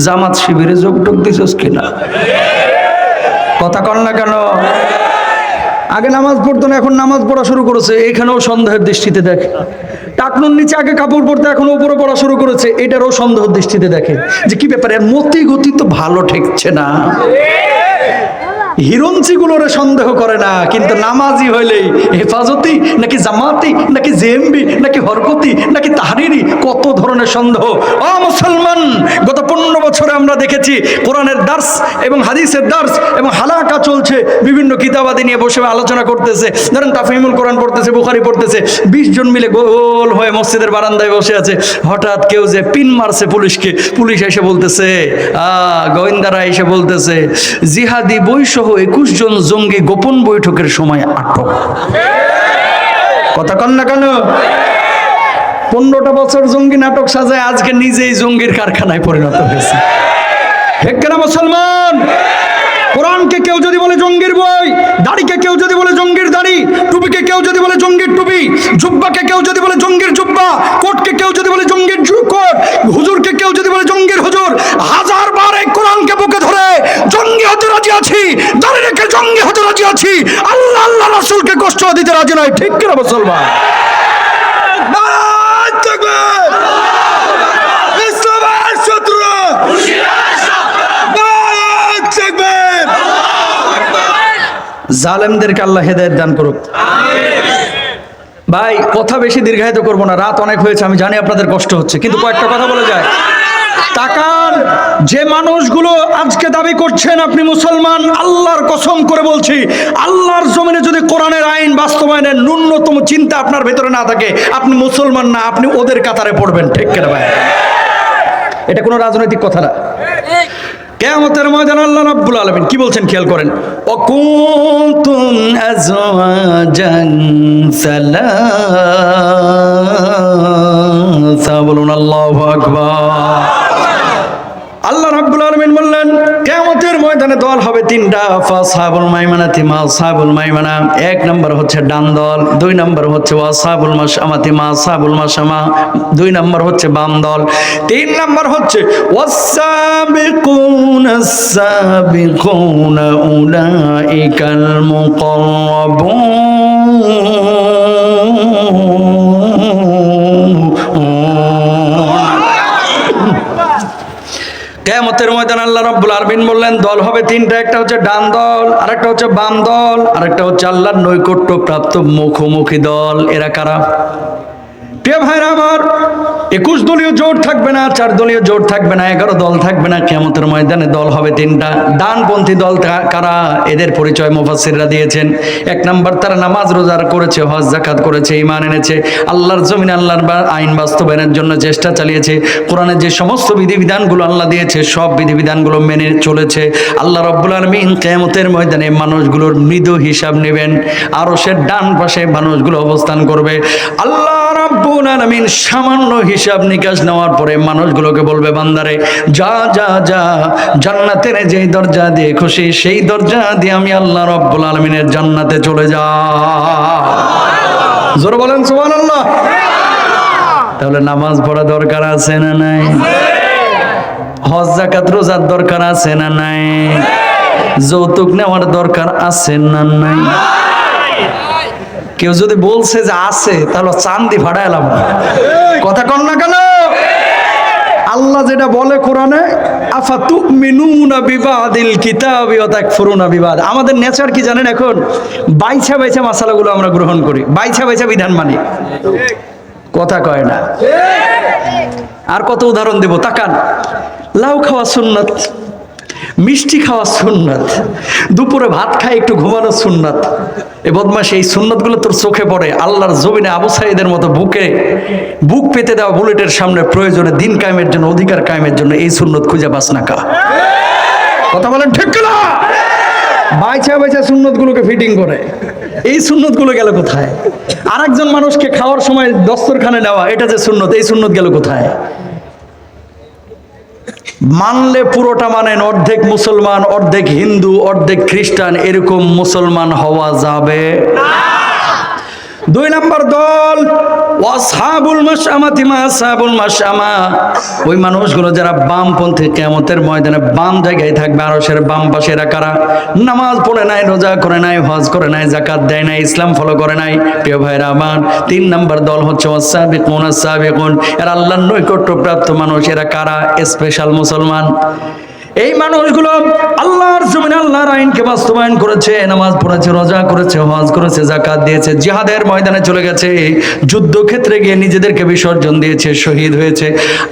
জামাত শিবিরে যোগ টোক দিছস কিনা? কথা কন না কেন? আগে নামাজ পড়তো না, এখন নামাজ পড়া শুরু করেছে, এখানেও সন্দেহের দৃষ্টিতে দেখে। টাকনুর নিচে আগে কাপড় পরতে, এখন উপরে পড়া শুরু করেছে, এটারও সন্দেহের দৃষ্টিতে দেখে যে কি ব্যাপার, এর মতি গতি তো ভালো ঠেকছে না। হিরঞ্চিগুলোরে সন্দেহ করে না, কিন্তু নামাজি হইলেই হেফাজতি নাকি জামাতি নাকি জেএমবি নাকি হরকতি নাকি তাহরিরি, কত ধরনের সন্দেহ। ও মুসলমান, গত 15 বছরে আমরা দেখেছি কোরআনের দার্স এবং হাদিসের দার্স এবং হালাকা চলছে, বিভিন্ন কিতাবাদি নিয়ে বসে আলোচনা করতেছে। ধরেন তাফহিমুল কোরআন পড়তেছে, বুখারী পড়তেছে, 20 জন মিলে গোল হয়ে মসজিদের বারান্দায় বসে আছে। হঠাৎ কেউ যে পিন মারছে পুলিশকে, পুলিশ এসে বলতেছে, গোয়েন্দারা এসে বলতেছে জিহাদি বই সহ 21 জন জঙ্গি গোপন বৈঠকের সময় আটক। কথা কন না কেন? 15টা বছর জঙ্গি নাটক সাজায় আজকে নিজেই জঙ্গির কারখানায় পরিণত হয়েছে। ঠিক না মুসলমান? কোরআনকে কেউ যদি বলে জঙ্গির বই, দাড়িকে কেউ যদি বলে জঙ্গির দাড়ি, টুপিকে কেউ যদি বলে জঙ্গির টুপি, জুব্বাকে কেউ যদি বলে জঙ্গির জুব্বা, কোটকে কেউ যদি বলে জঙ্গির কোট, হুজুরকে কেউ যদি বলে জঙ্গির হুজুর, 1000 বার এই কোরআনকে বুকে ধরে জঙ্গি হতে রাজি আছি, দাড়ি রেখে জঙ্গি হতে রাজি আছি, আল্লাহ রাসূলকে কষ্ট দিতে রাজি নয়। ঠিক কিনা মুসলমান? জালেমদেরকে আল্লাহ হেদায়েত দান করুক। ভাই কথা বেশি দীর্ঘায়িত করবো না, রাত অনেক হয়েছে, আমি জানি আপনাদের কষ্ট হচ্ছে, কিন্তু কয়েকটা কথা বলে যায়। তাকান, যে মানুষগুলো আজকে দাবি করছেন আপনি মুসলমান, আল্লাহর কসম করে বলছি, আল্লাহর জমিনে যদি কোরআনের আইন বাস্তবায়নের ন্যূনতম চিন্তা আপনার ভেতরে না থাকে, আপনি মুসলমান না, আপনি ওদের কাতারে পড়বেন। ঠিক কিনা ভাই? এটা কোনো রাজনৈতিক কথা না। কিয়ামতের ময়দানে আল্লাহ রাব্বুল আলামিন কি বলছেন খেয়াল করেন, অকুনতুম আজওয়াজান সালাসা, বলুন আল্লাহু আকবার। আল্লাহ রাব্বুল আলামিন বললেন কিয়ামতের ময়দানে দল হবে তিনটা, ফাসহাবুল মাইমানাতি মা আসহাবুল মাইমানা, এক নম্বর হচ্ছে ডান দল, দুই নম্বর হচ্ছে ওয়াসহাবুল মাশআমাতি মা আসহাবুল মাশআমা, দুই নম্বর হচ্ছে বাম দল, তিন নম্বর হচ্ছে ওয়াসসাবিকুনাস সাবিকুনা উলাইকাল মুকাররাবুন। কিয়ামতের ময়দানে আল্লাহ রাব্বুল আলামিন বললেন দল হবে তিনটা, একটা হচ্ছে ডান দল, আরেকটা হচ্ছে বাম দল, আরেকটা হচ্ছে আল্লাহর নৈকট্য প্রাপ্ত মুখোমুখি দল। এরা কারা? প্রিয় ভাইরা আমার, 21 দলীয় জোট থাকবে না, 4 দলীয় জোট থাকবে না, 11 দল থাকবে না। কিয়ামতের ময়দানে দল হবে তিনটা। ডানপন্থী দল কারা? এদের পরিচয় মুফাসসিররা দিয়েছেন। এক নাম্বার, তারা নামাজ রোজা করেছে, হজ যাকাত করেছে, ঈমান এনেছে, আল্লাহর জমিনে আল্লাহর আইন বাস্তবায়নের জন্য চেষ্টা চালিয়েছে, কোরআনের যে সমস্ত বিধিবিধানগুলো আল্লাহ দিয়েছে সব বিধিবিধানগুলো মেনে চলেছে। আল্লাহ রাব্বুল আলামিন কিয়ামতের ময়দানে মানুষগুলোর মৃদু হিসাব নেবেন, আরশের ডান পাশে মানুষগুলো অবস্থান করবে। আল্লাহ রাব্বুল আলামিন সামান্য হিসাব নিকাশ নেওয়ার পরে মানুষগুলোকে বলবে, বান্দারে যা যা যা, জান্নাতের যেই দরজা দিয়ে খুশি সেই দরজা দিয়ে আমি আল্লাহ রাব্বুল আলামিনের জান্নাতে চলে যা। জোরে বলেন সুবহানাল্লাহ। তাহলে নামাজ পড়া দরকার আছে না নাই? হজ যাকাত রোজার দরকার আছে না নাই? যৌতুক নেওয়ার দরকার আছে না নাই? কেউ যদি বলছে যে আছে, তাহলে চান্দি ফাটাইলাম। কথা কন না কেন? আল্লাহ যেটা বলে কোরআনে, আফাতুমিনুনা বিবাদিল কিতাবি ওয়া তাকফুরুনা বিবাদ। আমাদের নেচার কি জানেন? এখন বাইছা বাইছা মাসালাগুলো আমরা গ্রহণ করি, বাইছা বাইছা বিধান মানি। কথা কয় না। আর কত উদাহরণ দেব, তাকান। লাউ খাওয়া সুন্নাত, মিষ্টি খাওয়া সুন্নাত, দুপুরে ভাত খাই একটু ঘুমানো সুন্নাত। এ বদমাশ, এই সুন্নাতগুলো তোর চোখে পড়ে, আল্লাহর জমিনে আবু সাঈদের মতো বুক পেতে দেওয়া বুলেটের সামনে প্রয়োজনে দিন কায়েমের জন্য, অধিকার কায়েমের জন্য এই সুন্নত খুঁজে পাস না কা? কথা বলেন ঠিক না? বাইছা বাইছা সুন্নতগুলোকে ফিটিং করে, এই সুন্নতগুলো গেল কোথায়? আরেকজন মানুষকে খাওয়ার সময় দস্তরখানে নেওয়া, এটা যে সুন্নত, এই সুন্নত গেল কোথায়? মানলে পুরোটা মানেন, অর্ধেক মুসলমান, অর্ধেক হিন্দু, অর্ধেক খ্রিস্টান, এরকম মুসলমান হওয়া যাবে না। 2 নম্বর দল ওয়াসহাবুল মাশআমাতি মা আসহাবুল মাশআমা, ওই মানুষগুলো যারা বামপন্থী, কিয়ামতের ময়দানে বাম জায়গায় থাকবে, আরশের বাম পাশে। এরা কারা? নামাজ পড়ে নাই, রোজা করে নাই, হজ করে নাই, যাকাত দেয় নাই, ইসলাম ফলো করে নাই। প্রিয় ভাইরা আমার, 3 নম্বর দল হচ্ছে ওয়াসাবিকুনা সাবিকুন, এরা আল্লাহর নৈকট্যপ্রাপ্ত মানুষ। এরা কারা? স্পেশাল মুসলমান। এই মানুষগুলো আল্লাহর জমিনে আল্লাহর আইনকে বাস্তবায়ন করেছে, নামাজ পড়েছে, রোজা করেছে, হজ করেছে, যাকাত দিয়েছে, জিহাদের ময়দানে চলে গেছে, যুদ্ধক্ষেত্রে গিয়ে নিজেদেরকে বিসর্জন দিয়েছে, শহীদ হয়েছে।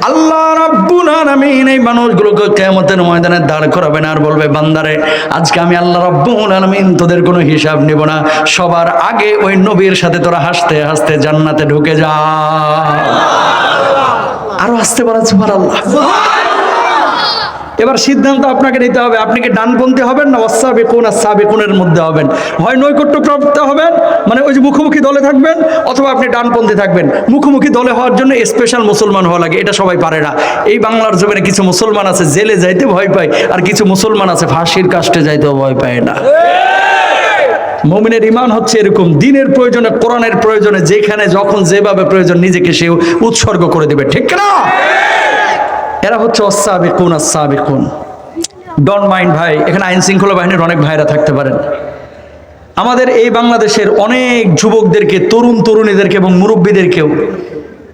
আল্লাহ রাব্বুল আলামিন এই মানুষগুলোকে কিয়ামতের ময়দানে দাঁড় করাবেন আর বলবে, বান্দারে আজকে আমি আল্লাহ রাব্বুল আলামিন তোদের কোনো হিসাব নেব না, সবার আগে ওই নবীর সাথে তোরা হাসতে হাসতে জান্নাতে ঢুকে যা। আরো হাসতে পারেন সুবহানাল্লাহ। এবার সিদ্ধান্ত আপনাকে নিতে হবে, আপনি কি ডানপন্থী হবেন না ওয়াসাবিকুনা সাবিকুনের মধ্যে হবেন? হয় নৈকট্যপ্রাপ্ত হবেন, মানে ওই যে মুখোমুখি দলে থাকবেন, অথবা আপনি ডানপন্থী থাকবেন। মুখোমুখি দলে হওয়ার জন্য স্পেশাল মুসলমান হওয়া লাগে, এটা সবাই পারে না। এই বাংলার জমিনে কিছু মুসলমান আছে জেলে যাইতে ভয় পায়, আর কিছু মুসলমান আছে ফাঁসির কাস্টে যাইতেও ভয় পায় না। মুমিনের ঈমান হচ্ছে এরকম, দিনের প্রয়োজনে, কোরআনের প্রয়োজনে, যেখানে যখন যেভাবে প্রয়োজন নিজেকে সে উৎসর্গ করে দেবে। ঠিক না? এরা হচ্ছে ওয়াসাবিকুন আস-সাবিকুন। ডোন্ট মাইন্ড ভাই, এখানে আইন শৃঙ্খলা বাহিনীর অনেক ভাইরা থাকতে পারেন। আমাদের এই বাংলাদেশের অনেক যুবকদেরকে, তরুণ তরুণীদেরকে এবং মুরব্বীদেরকেও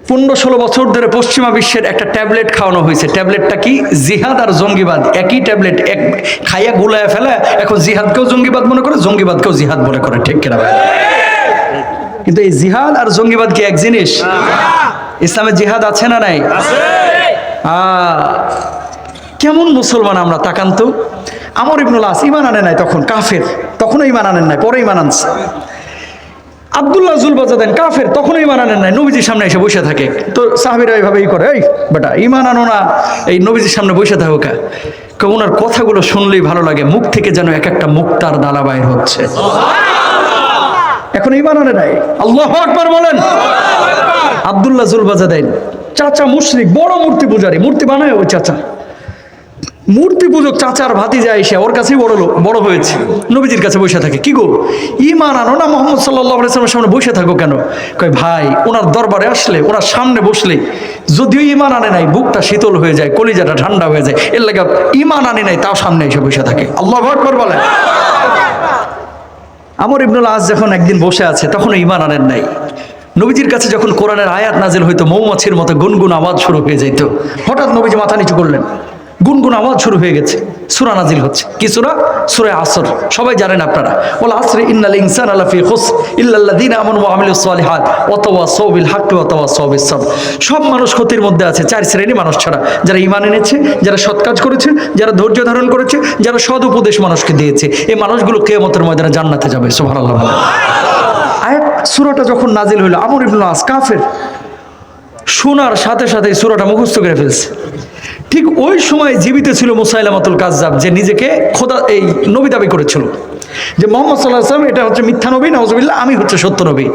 15-16 বছর ধরে পশ্চিমা বিশ্বের একটা ট্যাবলেট খাওয়ানো হয়েছে। ট্যাবলেটটা কি? জিহাদ আর জঙ্গিবাদ, একই ট্যাবলেট, এক খাইয়া গুলায় ফেলে। এখন জিহাদকেও জঙ্গিবাদ মনে করে, জঙ্গিবাদকেও জিহাদ মনে করে। ঠিক কিনা ভাই? কিন্তু এই জিহাদ আর জঙ্গিবাদ কি এক জিনিস? ইসলামে জিহাদ আছে না নাই? কেমন মুসলমান আমরা তাকান তো। আমর ইবনুল আস ঈমান আনে নাই, তখন কাফের, তখনও ঈমান আনেন নাই, পরে ঈমান আনছে। আব্দুল্লাহ জুলবাজাদেন কাফের, তখনও ঈমান আনেন নাই, নবীজির সামনে এসে বসে থাকে। তো সাহাবীরা এইভাবেই করে, এই বেটা ঈমান আনো না, এই নবীজির সামনে বসে থাকো কা। ওনার কথাগুলো শুনলেই ভালো লাগে, মুখ থেকে যেন এক একটা মুক্তার দালা বাইর হচ্ছে। এখন ঈমান আনে নাই। আল্লাহু আকবার বলেন। আব্দুল্লাহ জুলবাজাদেন চাচা মুশরিক, বড় মূর্তি পূজারী, মূর্তি বানায় ওই চাচা, মূর্তি পূজক চাচার ভাতিজা এসে ওর কাছেই বড় হয়েছে, নবীজির কাছে বসে থাকে। কি গো ঈমান আনো না, মুহাম্মদ সাল্লাল্লাহু আলাইহি ওয়াসাল্লামের সামনে বসে থাকো কেন? কয় ভাই ওনার দরবারে আসলে, ওনার সামনে বসলে যদিও ঈমান আনে নাই, বুকটা শীতল হয়ে যায়, কলিজাটা ঠান্ডা হয়ে যায়, এর লাগা ঈমান আনে নাই তাও সামনে এসে বসে থাকে। আল্লাহু আকবার বলেন। আমর ইবনুল আস যখন একদিন বসে আছে, তখন ঈমান আনেন নাই। নবীজির কাছে যখন কোরআনের আয়াত নাজিল হইতো, মৌমাছির মতো গুনগুন আওয়াজ শুরু হয়ে যেত। হঠাৎ নবীজি মাথা নিচু করলেন, গুনগুন আওয়াজ শুরু হয়ে গেছে, সূরা নাজিল হচ্ছে। কি সূরা? সূরা আসর। সবাই জানেন আপনারা, ওয়াল আসরি ইন্নাল ইনসানা লাফি খুসর ইল্লাল্লাযিনা আমানু ওয়া আমিলুস সালিহাত ওয়া তাওয়াসাউ বিল হাক্কি ওয়া তাওয়াসাউ বিস সাবর। সব মানুষ ক্ষতির মধ্যে আছে, চার শ্রেণী মানুষ ছাড়া: যারা ঈমান এনেছে, যারা সৎ কাজ করেছে, যারা ধৈর্য ধারণ করেছে, যারা সৎ উপদেশ মানুষকে দিয়েছে। এই মানুষগুলো কিয়ামতের ময়দানে জান্নাতে যাবে। সুবহানাল্লাহ। আয়াত সূরাটা যখন নাজিল হলো, আমর ইবনুল আস কাফের, শোনার সাথে সাথে সূরাটা মুখস্থ করে ফেলছে। ঠিক ওই সময় জীবিত ছিল মুসাইলামাতুল কাজ্জাব, যে নিজেকে খোদা, এই নবী দাবি করেছিল যে মুহাম্মদ সাল্লাল্লাহু আলাইহি ওয়াসাল্লাম এটা হচ্ছে মিথ্যা নবী, নাউজুবিল্লাহ, আমি হচ্ছে সত্য নবী।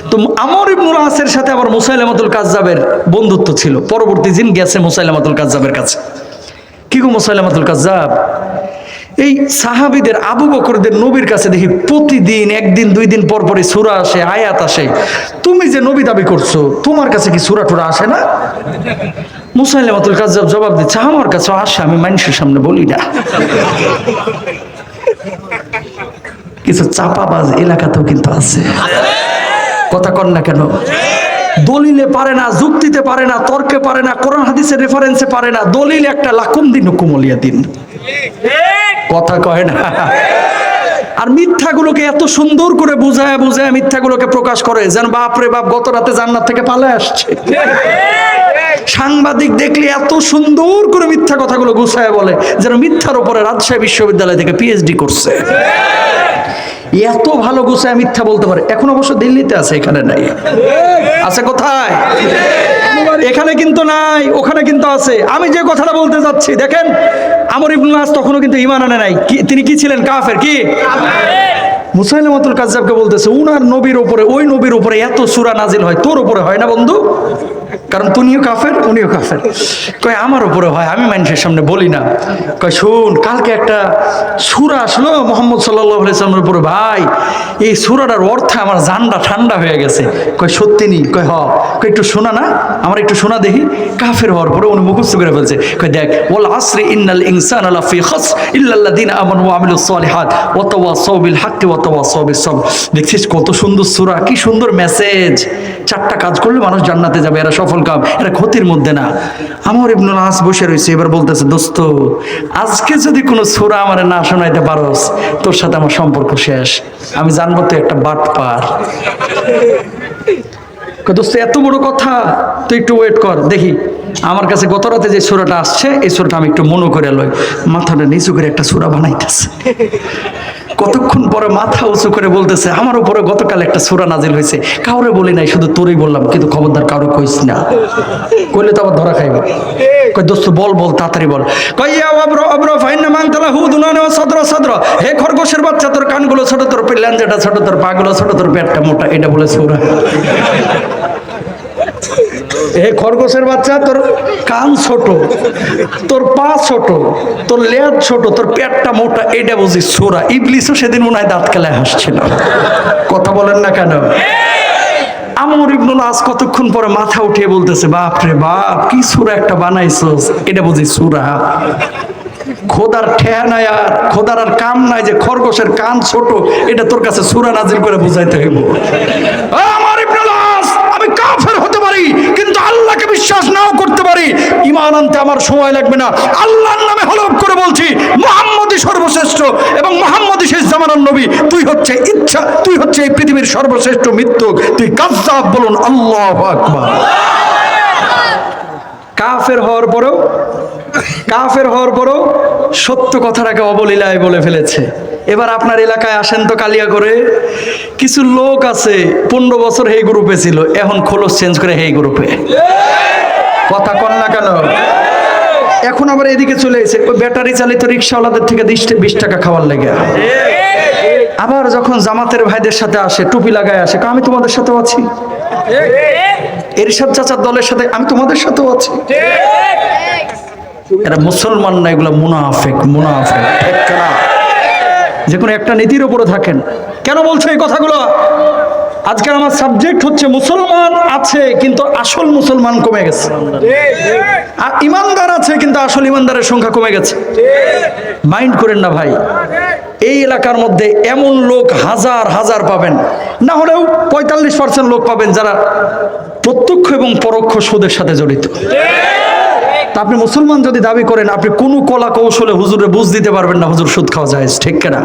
তো আমর ইবনুল আসের সাথে আবার মুসাইলামাতুল কাজ্জাবের বন্ধুত্ব ছিল। পরবর্তী দিন গেছে মুসাইলামাতুল কাজ্জাবের কাছে। কি গো মুসাইলামাতুল কাজ্জাব, এই সাহাবীদের, আবু বকরদের নবীর কাছে দেখি প্রতিদিন একদিন দুই দিন পর পরই সূরা আসে, আয়াত আসে, তুমি যে নবী দাবি করছো, তোমার কাছে কি সূরা টুরা আসে না? মুসাইলামাতুল কাজ্জাব জবাব দিচ্ছে, আমার কাছে আসে, আমি মানুষের সামনে বলি না। কিছু চাপাবাজ এলাকাতেও কিন্তু আছে, কথা কন না কেন? দলিলে পারে না, যুক্তিতে পারে না, তর্কে পারে না, কোরআন হাদিসের রেফারেন্সে পারে না, দলিল একটা লাকুম দিন হুকুমলিয়া দিন, কথা কয় না। আর মিথ্যাগুলোকে এত সুন্দর করে বুঝায় বুঝায় মিথ্যাগুলোকে প্রকাশ করে যেন বাপ রে বাপ গত রাতে জান্নাত থেকে পালায় আসছে। সাংবাদিক দেখলে এত সুন্দর করে মিথ্যা কথাগুলো গুছায় বলে যেন মিথ্যার উপরে রাজশাহী বিশ্ববিদ্যালয় থেকে পিএইচডি করছে। এত ভালো গুছায় মিথ্যা বলতে পারে। এখন অবশ্য দিল্লিতে আছে, এখানে নাই। আছে কোথায়? এখানে কিন্তু নাই, ওখানে কিন্তু আছে। আমি যে কথাটা বলতে যাচ্ছি, দেখেন আমর ইবনুল আস তখনও কিন্তু ঈমান আনে নাই। তিনি কি ছিলেন? কাফের। কি? মুসাইলামাতুল কাজ্জাবকে বলতেছে, উনার নবীর উপরে, ওই নবীর উপরে এত সূরা নাজিল হয়, তোর উপরে হয় না বন্ধু? কারণ তুমিও কাফের, উনিও কাফের। কয় আমার উপরে হয়, আমি মানুষের সামনে বলি না। কয় শুন, কালকে একটা সূরা আসলো মুহাম্মদ সাল্লাল্লাহু আলাইহি ওয়াসাল্লামের উপরে, ভাই এই সূরাটার অর্থে আমার জানটা ঠান্ডা হয়ে গেছে। কয় সত্যি নি? কয় হ। কয় একটু শোনা না, আমার একটু শোনা দেখি। কাফের হওয়ার পরে উনি মুখস্থ করে ফেলছে। কয় দেখ, ওয়াল আসরি ইন্নাল ইনসানা লাফি খুসর ইল্লাল্লাযিনা আমানু ওয়া আমিলুস সালিহাত ওয়া তাওয়াসাউ বিল হাক্কি ওয়া তাওয়াসাউ বিস সাবর। দেখছিস কত সুন্দর সূরা, কি সুন্দর মেসেজ। চারটা কাজ করলে মানুষ জান্নাতে যাবে, এরা সফল কাম, এরা ক্ষতির মধ্যে না। আমর ইবনুল আস বসে রয়েছে, এবার বলতেছে, দোস্ত আজকে যদি কোনো সূরা আমারে না শোনাইতে পারোস, তোর সাথে আমার সম্পর্ক শেষ। আমি জানবো তুই একটা বাটপার। দোস্ত এত বড় কথা, তুই একটু ওয়েট কর, দেখি আমার কাছে গত রাতে যে সূরাটা আসছে, এই সূরাটা আমি একটু মনে করে লই। মাথাটা নিচু করে একটা সূরা বানাইতেছে। কতক্ষণ পরে মাথা উঁচু করে বলতেছে, আমার উপরে গতকাল একটা সূরা নাজিল হয়েছে, কাউরে বলি নাই, শুধু তোরই বললাম, কিন্তু খবরদার কাউরে কইস না, কইলে তো আবার ধরা খাইব। কই দোস্ত বল বল, তাড়াতাড়ি বল। কই ইয়া আবরো আবরো ফাইন্না মান তালাহু দুনানা সদরা সদরা। হে খরগোশের বাচ্চা, তোর কানগুলো ছোট, তোর লেঞ্জাটা ছোট, তোর পাগুলো ছোট, তোর পেটটা মোটা, এটা বলে সূরা। হে খরগোশের বাচ্চা, তোর কান ছোট, তোর পা ছোট, তোর লেজ ছোট, তোর পেটটা মোটা, এটা বুঝি সূরা। ইবলিসও সেদিন মনে হয় দাঁত কেলায় হাসছিল। কথা বলেন না কেন? আমর ইবনুল আস কতক্ষণ পরে মাথা উঠিয়ে বলতেছে, বাপ রে বাপ, কি সূরা একটা বানাইছস, এটা বুঝি সূরা। খোদার ঠেয়া নাই, আর খোদার আর কাম নাই যে খরগোশের কান ছোট এটা তোর কাছে সূরা নাজিল করে বুঝাইতে হইব। আমার ইবনুল আস, আমি কাফের হতে পারি, কিন্তু আল্লাহ আল্লাহকে বিশ্বাস নাও করতে পারি, ঈমান আনতে আমার সময় লাগবে না। আল্লাহর নামে হলফ করে বলছি মুহাম্মদই সর্বশ্রেষ্ঠ এবং মুহাম্মদই শেষ জামানার নবী। তুই হচ্ছে এই পৃথিবীর সর্বশ্রেষ্ঠ মিথ্যুক, তুই কাযযাব। বলুন আল্লাহু আকবার। কাফের হওয়ার পরেও সত্য কথাটাকে অবলীলায় বলে ফেলেছে। এবার আপনার এলাকায় আসেন তো কালিয়া করে, কিছু লোক আছে 15 বছর হেই গ্রুপে ছিল, এখন খোলস চেঞ্জ করে হেই গ্রুপে। কথা কন না কেন? এখন আবার এদিকে চলে এসে ওই ব্যাটারি চালিত রিক্সাওয়ালাদের থেকে 20 টাকা খাওয়ার লেগে। আবার যখন জামাতের ভাইদের সাথে আসে, টুপি লাগায় আসে, আমি তোমাদের সাথেও আছি। এরশাদ চাচার দলের সাথে আমি তোমাদের সাথেও আছি। এরা মুসলমান না, এগুলো মুনাফিক। ঠিক না? যে কোনো একটা নীতির উপরে থাকেন। কেন বলছো এই কথাগুলো? আজকে আমার সাবজেক্ট হচ্ছে মুসলমান আছে কিন্তু আসল মুসলমান কমে গেছে, আর ইমানদার আছে কিন্তু আসল ইমানদারের সংখ্যা কমে গেছে। মাইন্ড করেন না ভাই, এই এলাকার মধ্যে এমন লোক হাজার হাজার পাবেন, না হলেও 45% লোক পাবেন যারা প্রত্যক্ষ এবং পরোক্ষ সুদের সাথে জড়িত। তা আপনি মুসলমান যদি দাবি করেন, আপনি কোনো কলা কৌশলে হুজুরে বুঝ দিতে পারবেন না হুজুর সুদ খাওয়া যায়, ঠিক কিনা?